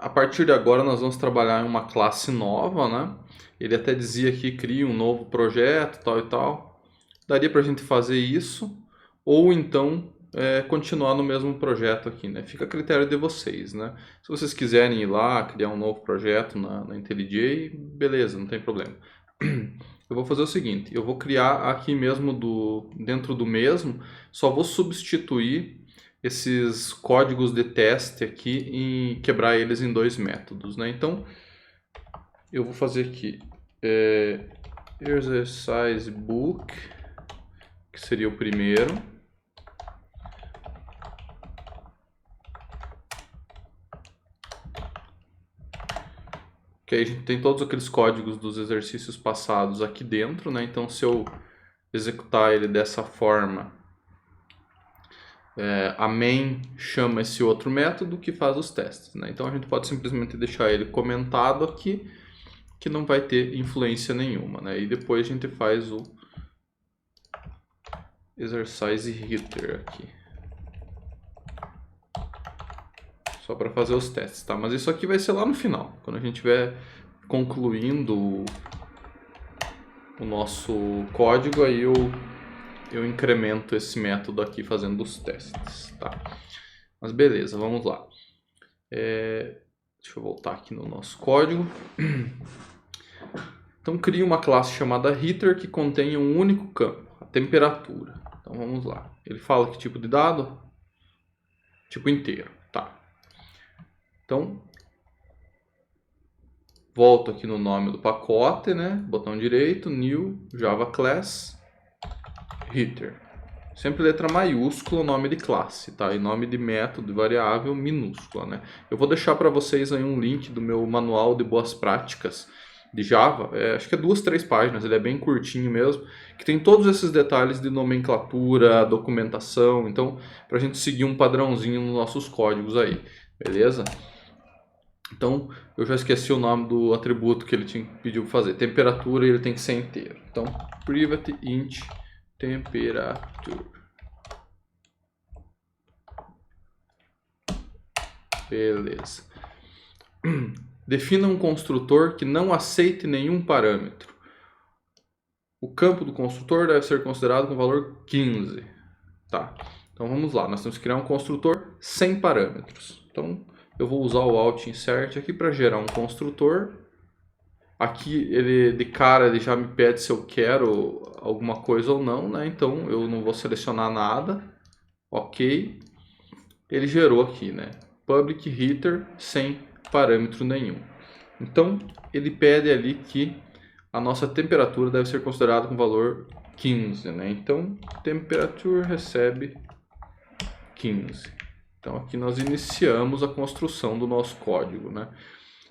A partir de agora nós vamos trabalhar em uma classe nova, né? Ele até dizia que cria um novo projeto, tal e tal. Daria para a gente fazer isso, ou então continuar no mesmo projeto aqui, né? Fica a critério de vocês, né? Se vocês quiserem ir lá, criar um novo projeto na IntelliJ, beleza, não tem problema. Eu vou fazer o seguinte, eu vou criar aqui mesmo dentro do mesmo, só vou substituir esses códigos de teste aqui e quebrar eles em 2 métodos, né? Então, eu vou fazer aqui exercise book, que seria o primeiro. Que aí a gente tem todos aqueles códigos dos exercícios passados aqui dentro, né? Então, se eu executar ele dessa forma, a main chama esse outro método que faz os testes, né? Então, a gente pode simplesmente deixar ele comentado aqui, que não vai ter influência nenhuma, né? E depois a gente faz o exercise hitter aqui. Só para fazer os testes, tá? Mas isso aqui vai ser lá no final, quando a gente estiver concluindo o nosso código, aí eu incremento esse método aqui fazendo os testes, tá? Mas beleza, vamos lá. Deixa eu voltar aqui no nosso código. Então, cria uma classe chamada heater que contém um único campo, a temperatura. Então, vamos lá. Ele fala que tipo de dado? Tipo inteiro, tá? Então, volto aqui no nome do pacote, né? Botão direito, new, Java class, heater. Sempre letra maiúscula o nome de classe, tá? E nome de método, variável, minúscula, né? Eu vou deixar para vocês aí um link do meu manual de boas práticas de Java. Acho que é 2, 3 páginas, ele é bem curtinho mesmo, que tem todos esses detalhes de nomenclatura, documentação, então, para a gente seguir um padrãozinho nos nossos códigos aí, beleza? Então, eu já esqueci o nome do atributo que ele pediu para fazer. Temperatura, ele tem que ser inteiro. Então, private int temperature. Beleza. Defina um construtor que não aceite nenhum parâmetro. O campo do construtor deve ser considerado com valor 15. Tá. Então, vamos lá. Nós temos que criar um construtor sem parâmetros. Então, eu vou usar o alt insert aqui para gerar um construtor. Aqui ele de cara ele já me pede se eu quero alguma coisa ou não, né? Então eu não vou selecionar nada. Ok. Ele gerou aqui, né? Public heater sem parâmetro nenhum. Então ele pede ali que a nossa temperatura deve ser considerada com valor 15, né? Então temperature recebe 15. Então aqui nós iniciamos a construção do nosso código, né?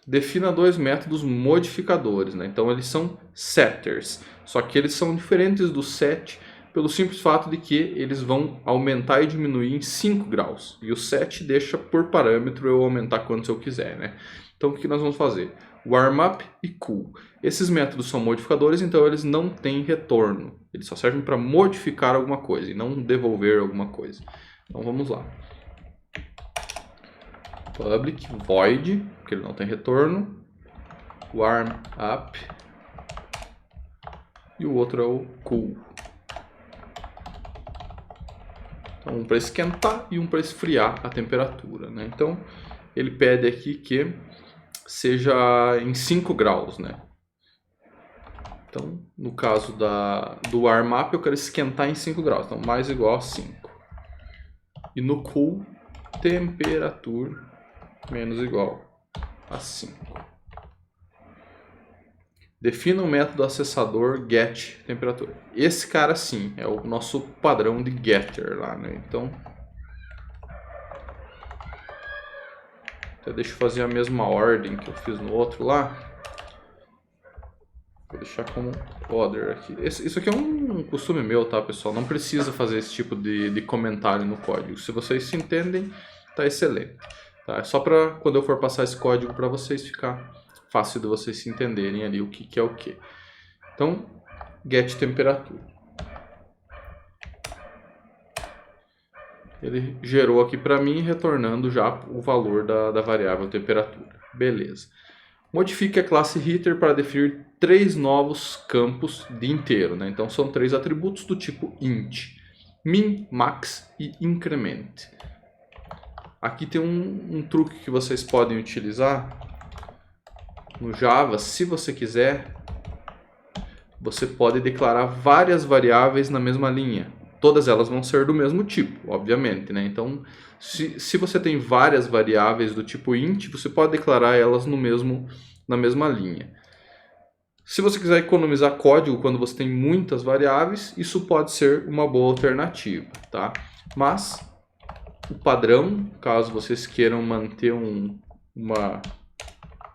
Defina dois métodos modificadores, né? Então eles são setters, só que eles são diferentes do set pelo simples fato de que eles vão aumentar e diminuir em 5 graus. E o set deixa por parâmetro eu aumentar quantos eu quiser, né? Então o que nós vamos fazer? Warm-up e cool. Esses métodos são modificadores, então eles não têm retorno. Eles só servem para modificar alguma coisa e não devolver alguma coisa. Então vamos lá. Public void, porque ele não tem retorno. Warm-up. E o outro é o cool. Então um para esquentar e um para esfriar a temperatura, né? Então ele pede aqui que seja em 5 graus, né? Então, no caso do warm-up, eu quero esquentar em 5 graus. Então, mais igual a 5. E no cool, temperatura menos igual a 5. Defina o método acessador get temperatura. Esse cara sim é o nosso padrão de getter lá, né? Então, deixa eu fazer a mesma ordem que eu fiz no outro lá. Vou deixar como other aqui. Isso aqui é um costume meu, tá, pessoal? Não precisa fazer esse tipo de comentário no código. Se vocês se entendem, tá excelente. Tá? É só para quando eu for passar esse código para vocês ficar fácil de vocês se entenderem ali o que é o que. Então, get temperatura. Ele gerou aqui para mim, retornando já o valor da variável temperatura. Beleza. Modifique a classe heater para definir 3 novos campos de inteiro, né? Então são 3 atributos do tipo int: min, max e increment. Aqui tem um truque que vocês podem utilizar no Java. Se você quiser, você pode declarar várias variáveis na mesma linha. Todas elas vão ser do mesmo tipo, obviamente, né? Então, se você tem várias variáveis do tipo int, você pode declarar elas na mesma linha. Se você quiser economizar código quando você tem muitas variáveis, isso pode ser uma boa alternativa, tá? Mas o padrão, caso vocês queiram manter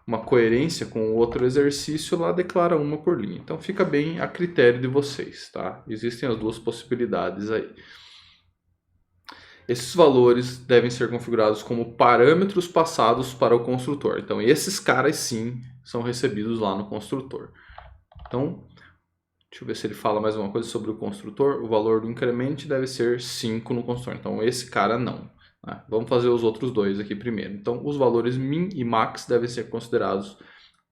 uma coerência com o outro exercício, lá declara uma por linha. Então fica bem a critério de vocês, tá? Existem as duas possibilidades aí. Esses valores devem ser configurados como parâmetros passados para o construtor. Então esses caras sim são recebidos lá no construtor. Então, deixa eu ver se ele fala mais uma coisa sobre o construtor. O valor do increment deve ser 5 no construtor. Então esse cara não. Vamos fazer os outros dois aqui primeiro. Então, os valores min e max devem ser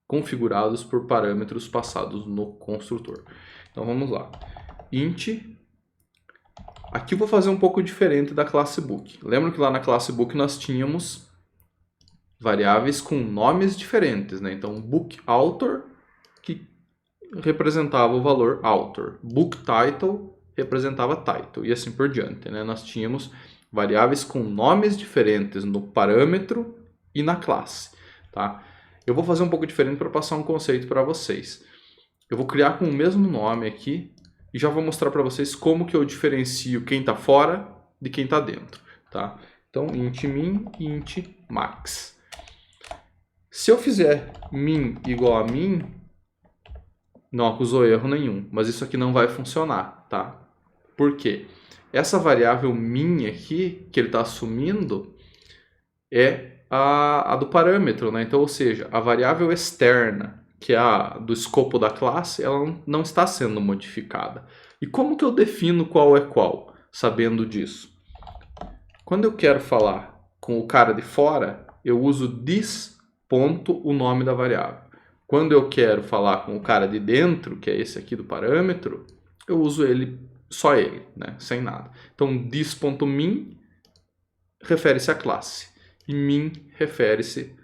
configurados por parâmetros passados no construtor. Então, vamos lá. Int. Aqui eu vou fazer um pouco diferente da classe book. Lembra que lá na classe book nós tínhamos variáveis com nomes diferentes, né? Então, book author, que representava o valor author. Book title representava title. E assim por diante, né? Nós tínhamos variáveis com nomes diferentes no parâmetro e na classe, tá? Eu vou fazer um pouco diferente para passar um conceito para vocês. Eu vou criar com o mesmo nome aqui e já vou mostrar para vocês como que eu diferencio quem está fora de quem está dentro, tá? Então, int min e int max. Se eu fizer min igual a min, não acusou erro nenhum, mas isso aqui não vai funcionar, tá? Por quê? Essa variável min aqui, que ele está assumindo, é a do parâmetro, né? Então, ou seja, a variável externa, que é a do escopo da classe, ela não está sendo modificada. E como que eu defino qual é qual, sabendo disso? Quando eu quero falar com o cara de fora, eu uso this ponto o nome da variável. Quando eu quero falar com o cara de dentro, que é esse aqui do parâmetro, eu uso só ele, né? Sem nada. Então, this.min refere-se à classe. E min refere-se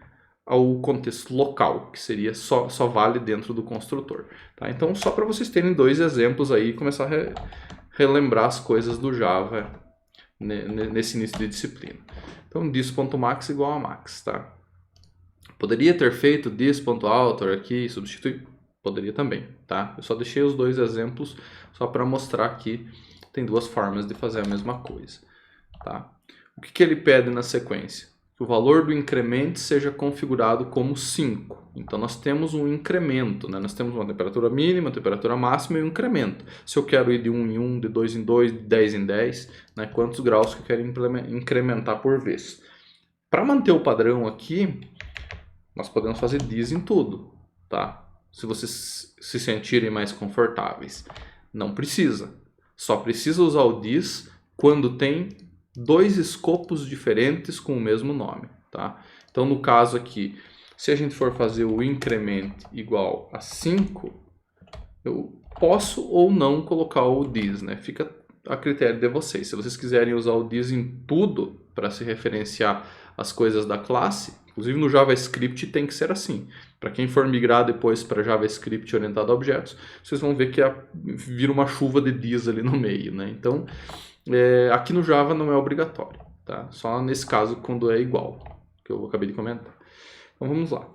ao contexto local, que seria só vale dentro do construtor. Tá? Então, só para vocês terem 2 exemplos aí e começar a relembrar as coisas do Java nesse início de disciplina. Então, this.max igual a max. Tá? Poderia ter feito this.author aqui, substituir? Poderia também, tá? Eu só deixei os 2 exemplos só para mostrar que tem 2 formas de fazer a mesma coisa, tá? O que ele pede na sequência? Que o valor do incremento seja configurado como 5. Então nós temos um incremento, né? Nós temos uma temperatura mínima, temperatura máxima e um incremento. Se eu quero ir de 1 em 1, de 2 em 2, de 10 em 10, né? Quantos graus que eu quero incrementar por vez. Para manter o padrão aqui, nós podemos fazer this em tudo, tá? Se vocês se sentirem mais confortáveis. Não precisa. Só precisa usar o this quando tem dois escopos diferentes com o mesmo nome, tá? Então, no caso aqui, se a gente for fazer o increment igual a 5, eu posso ou não colocar o this, né? Fica a critério de vocês. Se vocês quiserem usar o this em tudo para se referenciar às coisas da classe, inclusive no JavaScript tem que ser assim. Para quem for migrar depois para JavaScript orientado a objetos, vocês vão ver que vira uma chuva de this ali no meio, né? Então, aqui no Java não é obrigatório, tá? Só nesse caso quando é igual, que eu acabei de comentar. Então vamos lá.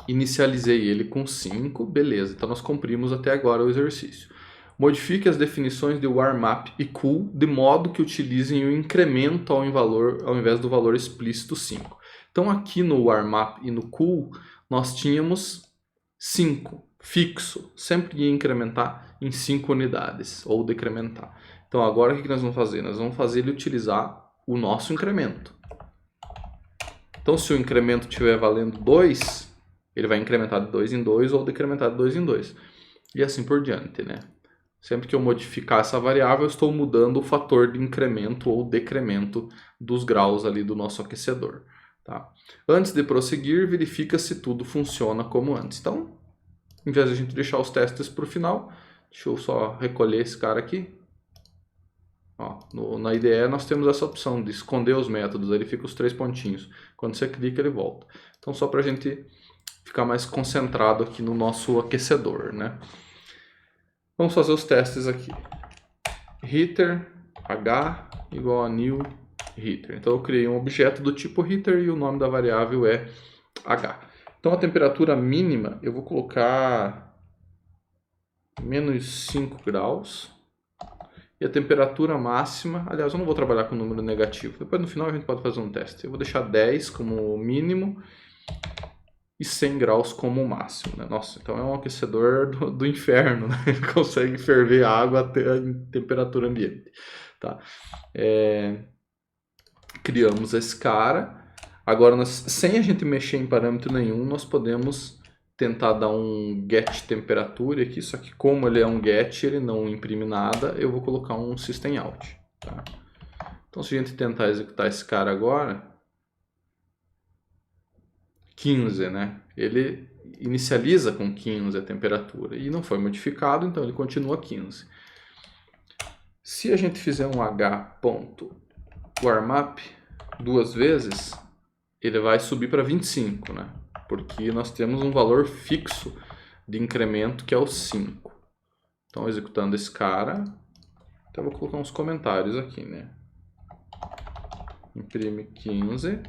Inicializei ele com 5, beleza. Então nós cumprimos até agora o exercício. Modifique as definições de warmap e cool de modo que utilizem o incremento ao invés do valor explícito 5. Então aqui no warmap e no cool nós tínhamos 5 fixo, sempre ia incrementar em 5 unidades ou decrementar. Então agora o que nós vamos fazer? Nós vamos fazer ele utilizar o nosso incremento. Então se o incremento estiver valendo 2, ele vai incrementar de 2 em 2 ou decrementar de 2 em 2. E assim por diante, né? Sempre que eu modificar essa variável, eu estou mudando o fator de incremento ou decremento dos graus ali do nosso aquecedor. Tá? Antes de prosseguir, verifica se tudo funciona como antes. Então, em vez de a gente deixar os testes para o final, deixa eu só recolher esse cara aqui. Ó, na IDE nós temos essa opção de esconder os métodos, ele fica os 3 pontinhos. Quando você clica, ele volta. Então, só para a gente ficar mais concentrado aqui no nosso aquecedor, né? Vamos fazer os testes aqui. Heater H igual a new heater. Então eu criei um objeto do tipo heater e o nome da variável é H. Então a temperatura mínima eu vou colocar menos 5 graus. E a temperatura máxima, aliás, eu não vou trabalhar com número negativo. Depois no final a gente pode fazer um teste. Eu vou deixar 10 como mínimo e 100 graus como máximo, né? Nossa, então é um aquecedor do inferno, né? Ele consegue ferver a água até a temperatura ambiente, tá? Criamos esse cara. Agora, sem a gente mexer em parâmetro nenhum, nós podemos tentar dar um get temperatura aqui, só que como ele é um get, ele não imprime nada, eu vou colocar um system out, tá? Então, se a gente tentar executar esse cara agora, 15, né? Ele inicializa com 15 a temperatura e não foi modificado, então ele continua 15. Se a gente fizer um h.warmup 2 vezes, ele vai subir para 25, né? Porque nós temos um valor fixo de incremento que é o 5. Então, executando esse cara, então vou colocar uns comentários aqui, né? Imprime 15.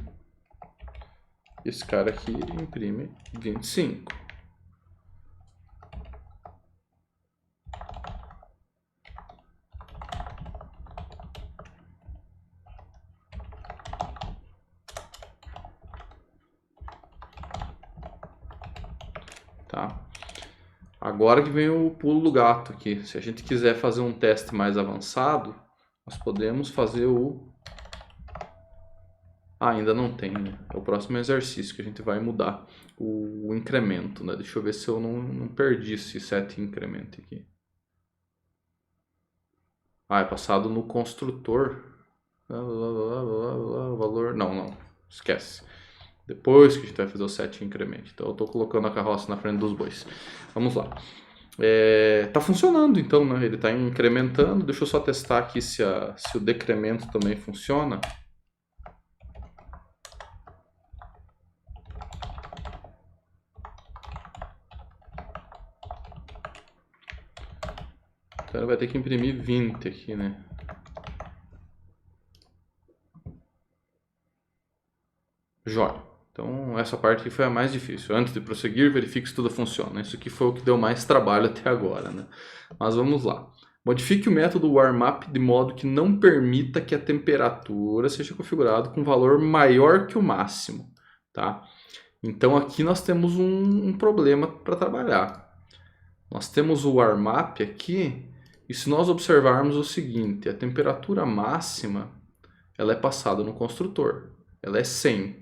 Esse cara aqui imprime 25. Tá? Agora que vem o pulo do gato aqui. Se a gente quiser fazer um teste mais avançado, nós podemos fazer o... ainda não tem, né? É o próximo exercício que a gente vai mudar o incremento, né? Deixa eu ver se eu não perdi esse set increment aqui. É passado no construtor. Valor... Não. Esquece. Depois que a gente vai fazer o set increment. Então eu estou colocando a carroça na frente dos bois. Vamos lá. Tá funcionando então, né? Ele está incrementando. Deixa eu só testar aqui se o decremento também funciona. Então ele vai ter que imprimir 20 aqui, né? Jóia. Então essa parte aqui foi a mais difícil. Antes de prosseguir, verifique se tudo funciona. Isso aqui foi o que deu mais trabalho até agora, né? Mas vamos lá. Modifique o método warmup de modo que não permita que a temperatura seja configurada com valor maior que o máximo, tá? Então aqui nós temos um problema para trabalhar. Nós temos o warmup aqui, e se nós observarmos o seguinte, a temperatura máxima ela é passada no construtor, ela é 100,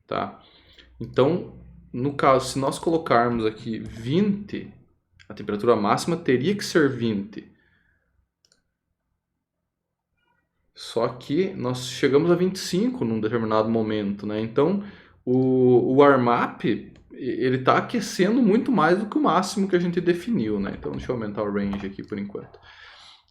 tá? Então, no caso, se nós colocarmos aqui 20, a temperatura máxima teria que ser 20. Só que nós chegamos a 25 num determinado momento, né? Então, o warmup ele está aquecendo muito mais do que o máximo que a gente definiu, né? Então, deixa eu aumentar o range aqui por enquanto.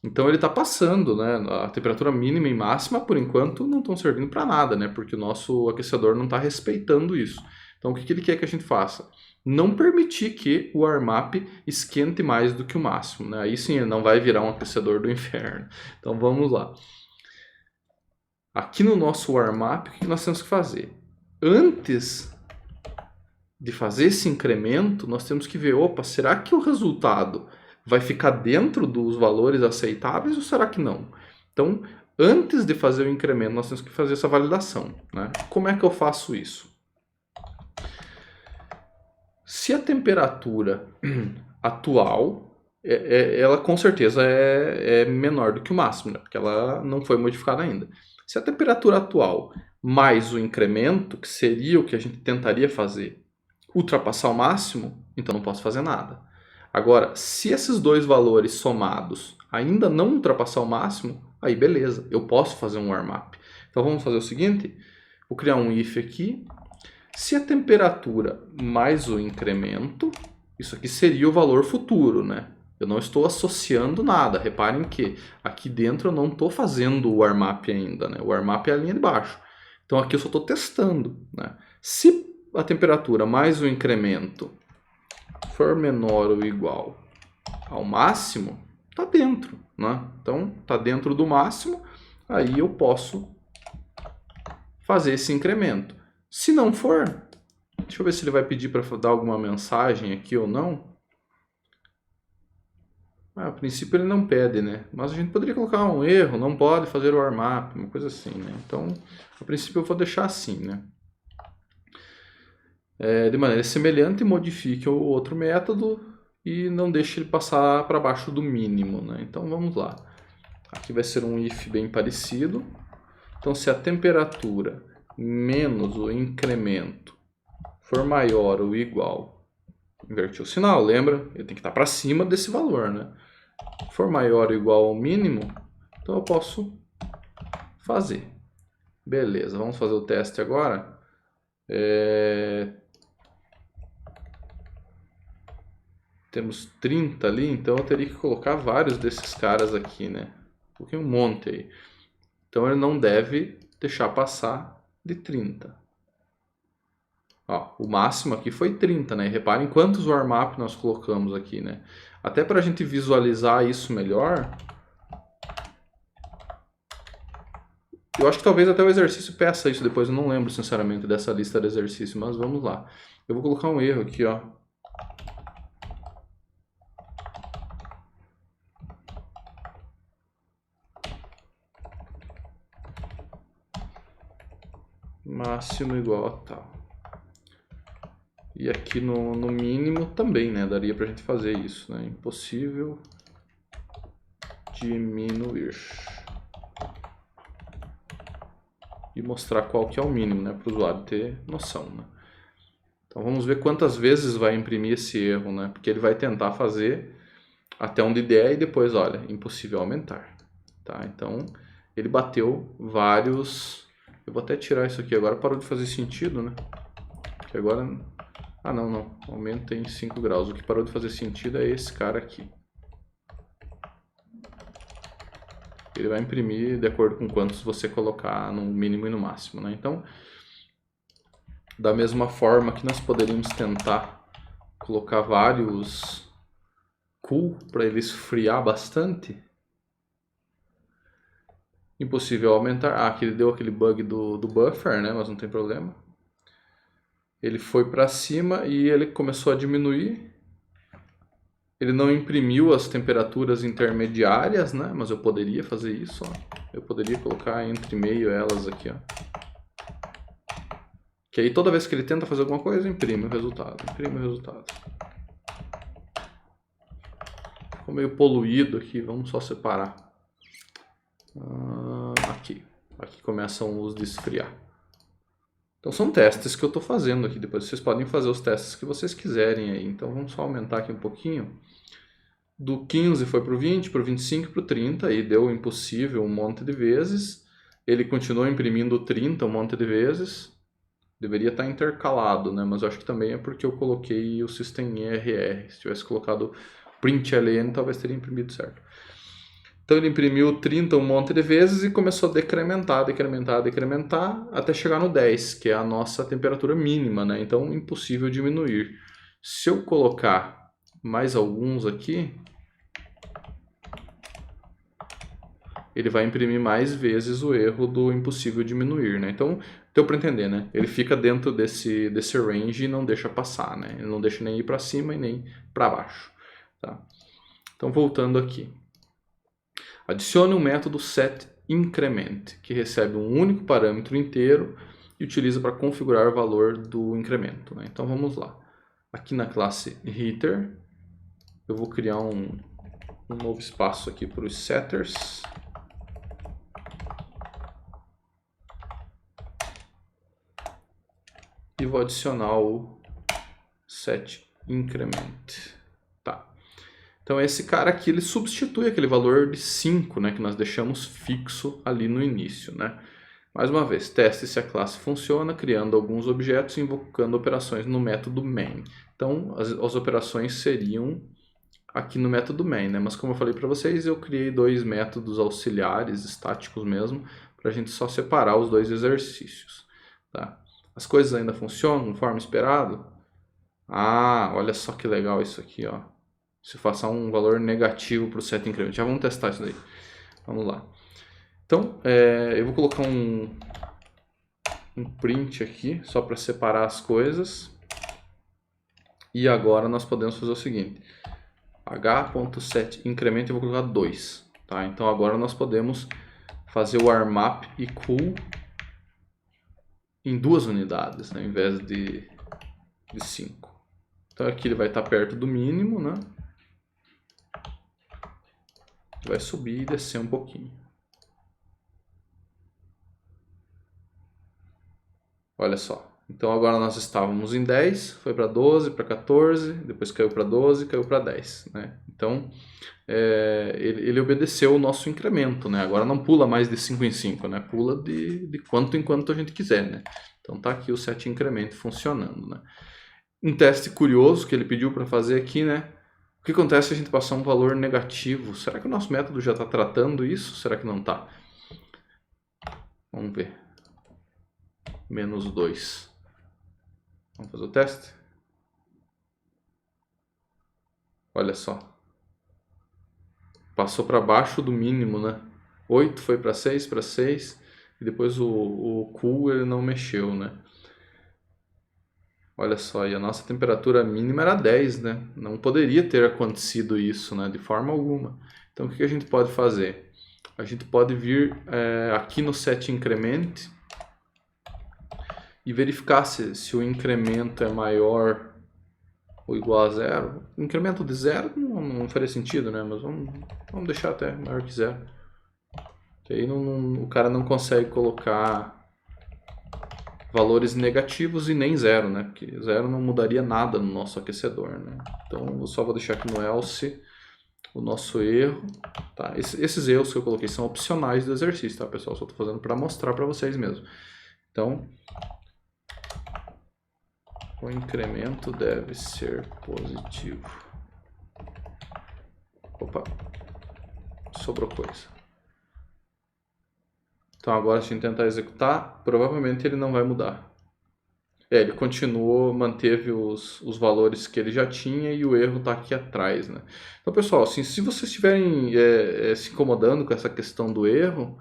Então, ele está passando, né? A temperatura mínima e máxima, por enquanto, não estão servindo para nada, né? Porque o nosso aquecedor não está respeitando isso. Então, o que ele quer que a gente faça? Não permitir que o warmup esquente mais do que o máximo, né? Aí sim, ele não vai virar um aquecedor do inferno. Então, vamos lá. Aqui no nosso warmup, o que nós temos que fazer? Antes de fazer esse incremento, nós temos que ver, opa, será que o resultado vai ficar dentro dos valores aceitáveis ou será que não? Então, antes de fazer o incremento, nós temos que fazer essa validação, né? Como é que eu faço isso? Se a temperatura atual, ela com certeza é menor do que o máximo, né? Porque ela não foi modificada ainda. Se a temperatura atual mais o incremento, que seria o que a gente tentaria fazer, ultrapassar o máximo, então não posso fazer nada. Agora, se esses dois valores somados ainda não ultrapassar o máximo, aí beleza, eu posso fazer um warmup. Então vamos fazer o seguinte, vou criar um if aqui. Se a temperatura mais o incremento, isso aqui seria o valor futuro, né? Eu não estou associando nada. Reparem que aqui dentro eu não estou fazendo o warmup ainda, né? O warmup é a linha de baixo. Então aqui eu só estou testando, né? Se a temperatura mais o incremento for menor ou igual ao máximo, está dentro, né? Então está dentro do máximo, aí eu posso fazer esse incremento. Se não for, deixa eu ver se ele vai pedir para dar alguma mensagem aqui ou não. A princípio ele não pede, né? Mas a gente poderia colocar um erro, não pode fazer o warmup, uma coisa assim, né? Então, a princípio eu vou deixar assim, né? De maneira semelhante, modifique o outro método e não deixe ele passar para baixo do mínimo, né? Então, vamos lá. Aqui vai ser um if bem parecido. Então, se a temperatura menos o incremento for maior ou igual, inverti o sinal, lembra? Ele tem que estar para cima desse valor, né? For maior ou igual ao mínimo, então eu posso fazer. Beleza, vamos fazer o teste agora. Temos 30 ali, então eu teria que colocar vários desses caras aqui, né? Coloquei um monte aí. Então ele não deve deixar passar de 30. Ó, o máximo aqui foi 30, né? E reparem quantos warmup nós colocamos aqui, né? Até para a gente visualizar isso melhor, eu acho que talvez até o exercício peça isso depois, eu não lembro sinceramente dessa lista de exercício, mas vamos lá. Eu vou colocar um erro aqui, ó. Máximo igual a tal. E aqui no mínimo também, né? Daria pra gente fazer isso, né? Impossível diminuir. E mostrar qual que é o mínimo, né? Para o usuário ter noção, né? Então vamos ver quantas vezes vai imprimir esse erro, né? Porque ele vai tentar fazer até onde der e depois, olha, impossível aumentar. Tá? Então ele bateu vários... Eu vou até tirar isso aqui agora, parou de fazer sentido, né? Porque agora... Ah, não. Aumenta em 5 graus. O que parou de fazer sentido é esse cara aqui. Ele vai imprimir de acordo com quantos você colocar no mínimo e no máximo, né? Então, da mesma forma que nós poderíamos tentar colocar vários cool para ele esfriar bastante. Impossível aumentar. Ah, aqui ele deu aquele bug do buffer, né? Mas não tem problema. Ele foi para cima e ele começou a diminuir. Ele não imprimiu as temperaturas intermediárias, né? Mas eu poderia fazer isso, ó. Eu poderia colocar entre meio elas aqui, ó. Que aí toda vez que ele tenta fazer alguma coisa, imprime o resultado. Imprime o resultado. Ficou meio poluído aqui, vamos só separar. Aqui. Aqui começam os de esfriar. Então são testes que eu estou fazendo aqui. Depois vocês podem fazer os testes que vocês quiserem aí. Então vamos só aumentar aqui um pouquinho. Do 15 foi para o 20, para o 25 para o 30. E deu impossível um monte de vezes. Ele continuou imprimindo 30 um monte de vezes. Deveria estar intercalado, né? Mas eu acho que também é porque eu coloquei o system ERR. Se tivesse colocado println, talvez teria imprimido certo. Então ele imprimiu 30 um monte de vezes e começou a decrementar, decrementar, decrementar, até chegar no 10, que é a nossa temperatura mínima, né? Então impossível diminuir. Se eu colocar mais alguns aqui, ele vai imprimir mais vezes o erro do impossível diminuir, né? Então, deu para entender, né? Ele fica dentro desse range e não deixa passar, né? Ele não deixa nem ir para cima e nem para baixo, tá? Então, voltando aqui. Adicione o método setIncrement, que recebe um único parâmetro inteiro e utiliza para configurar o valor do incremento, né? Então, vamos lá. Aqui na classe Heater, eu vou criar um novo espaço aqui para os setters. E vou adicionar o setIncrement. Tá. Então esse cara aqui, ele substitui aquele valor de 5, né, que nós deixamos fixo ali no início, né? Mais uma vez, teste se a classe funciona, criando alguns objetos e invocando operações no método main. Então as operações seriam aqui no método main, né? Mas como eu falei para vocês, eu criei dois métodos auxiliares, estáticos mesmo, para a gente só separar os dois exercícios, tá? As coisas ainda funcionam conforme esperado? Ah, olha só que legal isso aqui, ó. Se passar um valor negativo para o setIncrement. Já vamos testar isso daí. Vamos lá. Então, eu vou colocar um print aqui, só para separar as coisas. E agora nós podemos fazer o seguinte. h.setIncrement eu vou colocar 2. Tá? Então agora nós podemos fazer o armap e cool em 2 unidades, né, ao invés de 5. Então aqui ele vai estar perto do mínimo, né? Vai subir e descer um pouquinho. Olha só. Então agora nós estávamos em 10, foi para 12, para 14, depois caiu para 12, caiu para 10, né? Então ele obedeceu o nosso incremento, né? Agora não pula mais de 5 em 5, né? Pula de quanto em quanto a gente quiser, né? Então tá aqui o setIncrement funcionando, né? Um teste curioso que ele pediu para fazer aqui, né? O que acontece se a gente passar um valor negativo? Será que o nosso método já está tratando isso? Será que não está? Vamos ver. Menos 2. Vamos fazer o teste? Olha só. Passou para baixo do mínimo, né? 8 foi para 6, e depois o cool ele não mexeu, né? Olha só, e a nossa temperatura mínima era 10, né? Não poderia ter acontecido isso, né? De forma alguma. Então, o que a gente pode fazer? A gente pode vir aqui no setIncrement e verificar se o incremento é maior ou igual a 0. O incremento de 0 não faria sentido, né? Mas vamos deixar até maior que 0. Que aí o cara não consegue colocar valores negativos e nem 0, né? Porque 0 não mudaria nada no nosso aquecedor, né? Então eu só vou deixar aqui no else o nosso erro, tá? Esses erros que eu coloquei são opcionais do exercício, tá, pessoal? Só estou fazendo para mostrar para vocês mesmo. Então, o incremento deve ser positivo. Opa, sobrou coisa. Então agora se a gente tentar executar, provavelmente ele não vai mudar. Ele continuou, manteve os valores que ele já tinha e o erro está aqui atrás, né? Então, pessoal, assim, se vocês estiverem se incomodando com essa questão do erro,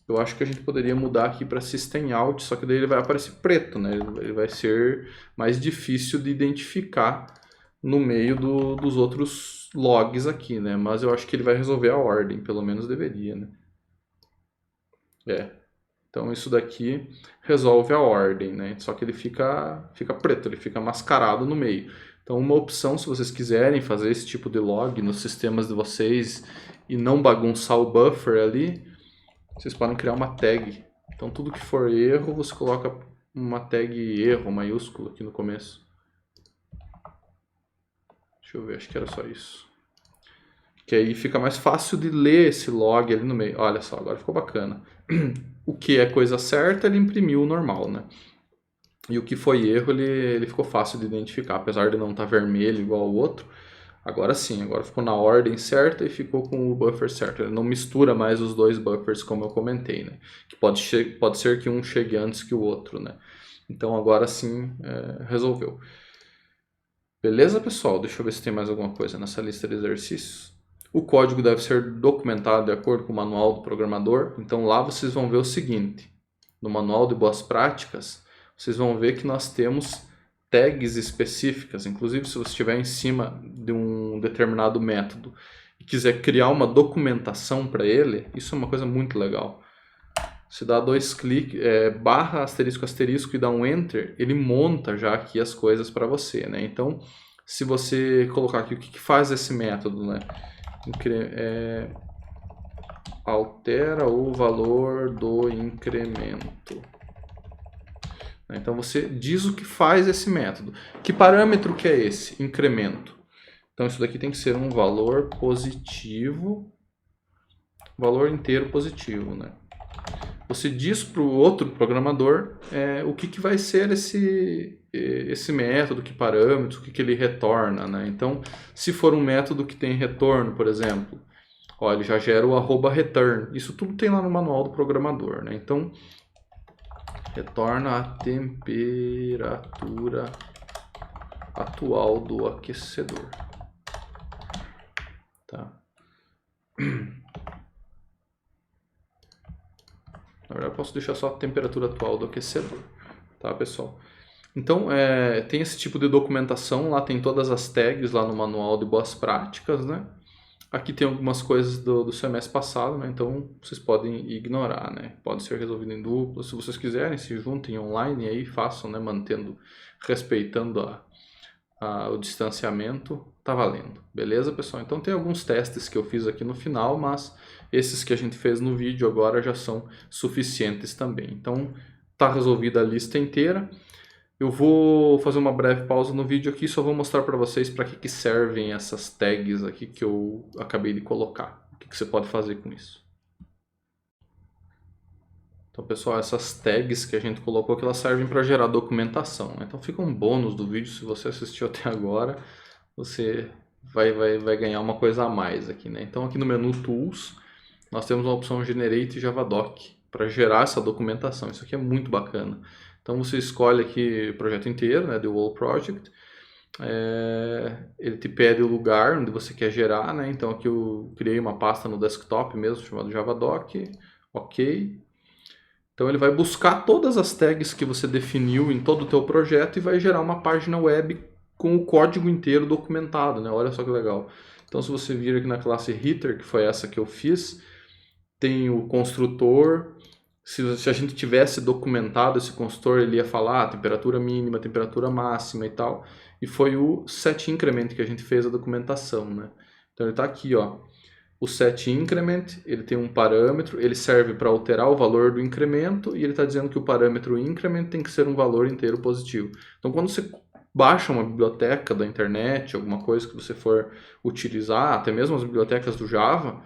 eu acho que a gente poderia mudar aqui para System Out, só que daí ele vai aparecer preto, né? Ele vai ser mais difícil de identificar no meio dos outros logs aqui, né? Mas eu acho que ele vai resolver a ordem, pelo menos deveria, né? Então isso daqui resolve a ordem, né? Só que ele fica preto, ele fica mascarado no meio. Então uma opção, se vocês quiserem fazer esse tipo de log nos sistemas de vocês e não bagunçar o buffer ali, vocês podem criar uma tag. Então tudo que for erro, você coloca uma tag erro maiúsculo aqui no começo. Deixa eu ver, acho que era só isso. Que aí fica mais fácil de ler esse log ali no meio. Olha só, agora ficou bacana. O que é coisa certa, ele imprimiu o normal, né? E o que foi erro, ele ficou fácil de identificar. Apesar de não estar vermelho igual ao outro, agora sim, agora ficou na ordem certa e ficou com o buffer certo. Ele não mistura mais os dois buffers, como eu comentei, né? Que pode ser que um chegue antes que o outro, né? Então agora sim, resolveu. Beleza, pessoal? Deixa eu ver se tem mais alguma coisa nessa lista de exercícios. O código deve ser documentado de acordo com o manual do programador. Então lá vocês vão ver o seguinte. No manual de boas práticas, vocês vão ver que nós temos tags específicas. Inclusive, se você estiver em cima de um determinado método e quiser criar uma documentação para ele, isso é uma coisa muito legal. Você dá 2 cliques, barra, asterisco, asterisco e dá um enter, ele monta já aqui as coisas para você, né? Então, se você colocar aqui o que faz esse método, né? Altera o valor do incremento. Então você diz o que faz esse método. Que parâmetro que é esse? Incremento. Então isso daqui tem que ser um valor positivo, valor inteiro positivo, né? Você diz para o outro programador o que vai ser esse método, que parâmetros, o que ele retorna, né? Então, se for um método que tem retorno, por exemplo, ó, ele já gera o @return. Isso tudo tem lá no manual do programador, né? Então, retorna a temperatura atual do aquecedor. Tá? Na verdade, eu posso deixar só a temperatura atual do aquecedor, tá, pessoal? Então, tem esse tipo de documentação, lá tem todas as tags lá no manual de boas práticas, né? Aqui tem algumas coisas do semestre passado, né? Então vocês podem ignorar, né? Pode ser resolvido em dupla. Se vocês quiserem, se juntem online e aí façam, né? Respeitando o distanciamento, tá valendo. Beleza, pessoal? Então tem alguns testes que eu fiz aqui no final, mas esses que a gente fez no vídeo agora já são suficientes também. Então tá resolvida a lista inteira. Eu vou fazer uma breve pausa no vídeo aqui, só vou mostrar para vocês para que servem essas tags aqui que eu acabei de colocar. O que você pode fazer com isso. Então, pessoal, essas tags que a gente colocou aqui, elas servem para gerar documentação. Então fica um bônus do vídeo, se você assistiu até agora, você vai ganhar uma coisa a mais aqui, né? Então aqui no menu Tools, nós temos a opção Generate Javadoc para gerar essa documentação. Isso aqui é muito bacana. Então você escolhe aqui o projeto inteiro, né, The Whole Project. Ele te pede o lugar onde você quer gerar, né? Então aqui eu criei uma pasta no desktop mesmo, chamado Javadoc. Ok. Então ele vai buscar todas as tags que você definiu em todo o teu projeto e vai gerar uma página web com o código inteiro documentado, né? Olha só que legal. Então se você vir aqui na classe Heater, que foi essa que eu fiz, tem o construtor. Se a gente tivesse documentado esse construtor, ele ia falar temperatura mínima, temperatura máxima e tal. E foi o setIncrement que a gente fez a documentação, né? Então ele está aqui, ó. O setIncrement, ele tem um parâmetro, ele serve para alterar o valor do incremento e ele está dizendo que o parâmetro increment tem que ser um valor inteiro positivo. Então quando você baixa uma biblioteca da internet, alguma coisa que você for utilizar, até mesmo as bibliotecas do Java,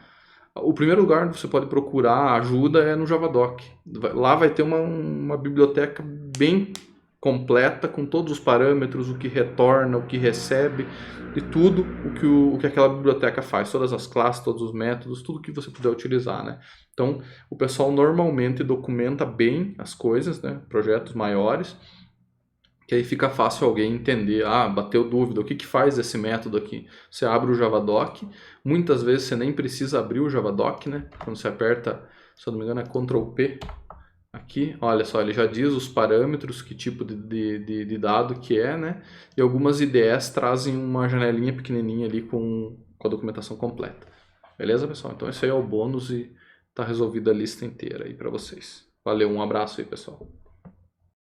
o primeiro lugar onde você pode procurar ajuda é no Javadoc. Lá vai ter uma biblioteca bem completa com todos os parâmetros, o que retorna, o que recebe e tudo o que aquela biblioteca faz, todas as classes, todos os métodos, tudo que você puder utilizar, né? Então, o pessoal normalmente documenta bem as coisas, né? Projetos maiores, que aí fica fácil alguém entender, bateu dúvida, o que faz esse método aqui? Você abre o Javadoc, muitas vezes você nem precisa abrir o Javadoc, né? Quando você aperta, se eu não me engano é Ctrl+P, Aqui, olha só, ele já diz os parâmetros, que tipo de dado que é, né? E algumas IDEs trazem uma janelinha pequenininha ali com a documentação completa. Beleza, pessoal? Então esse aí é o bônus e tá resolvida a lista inteira aí para vocês. Valeu, um abraço aí, pessoal.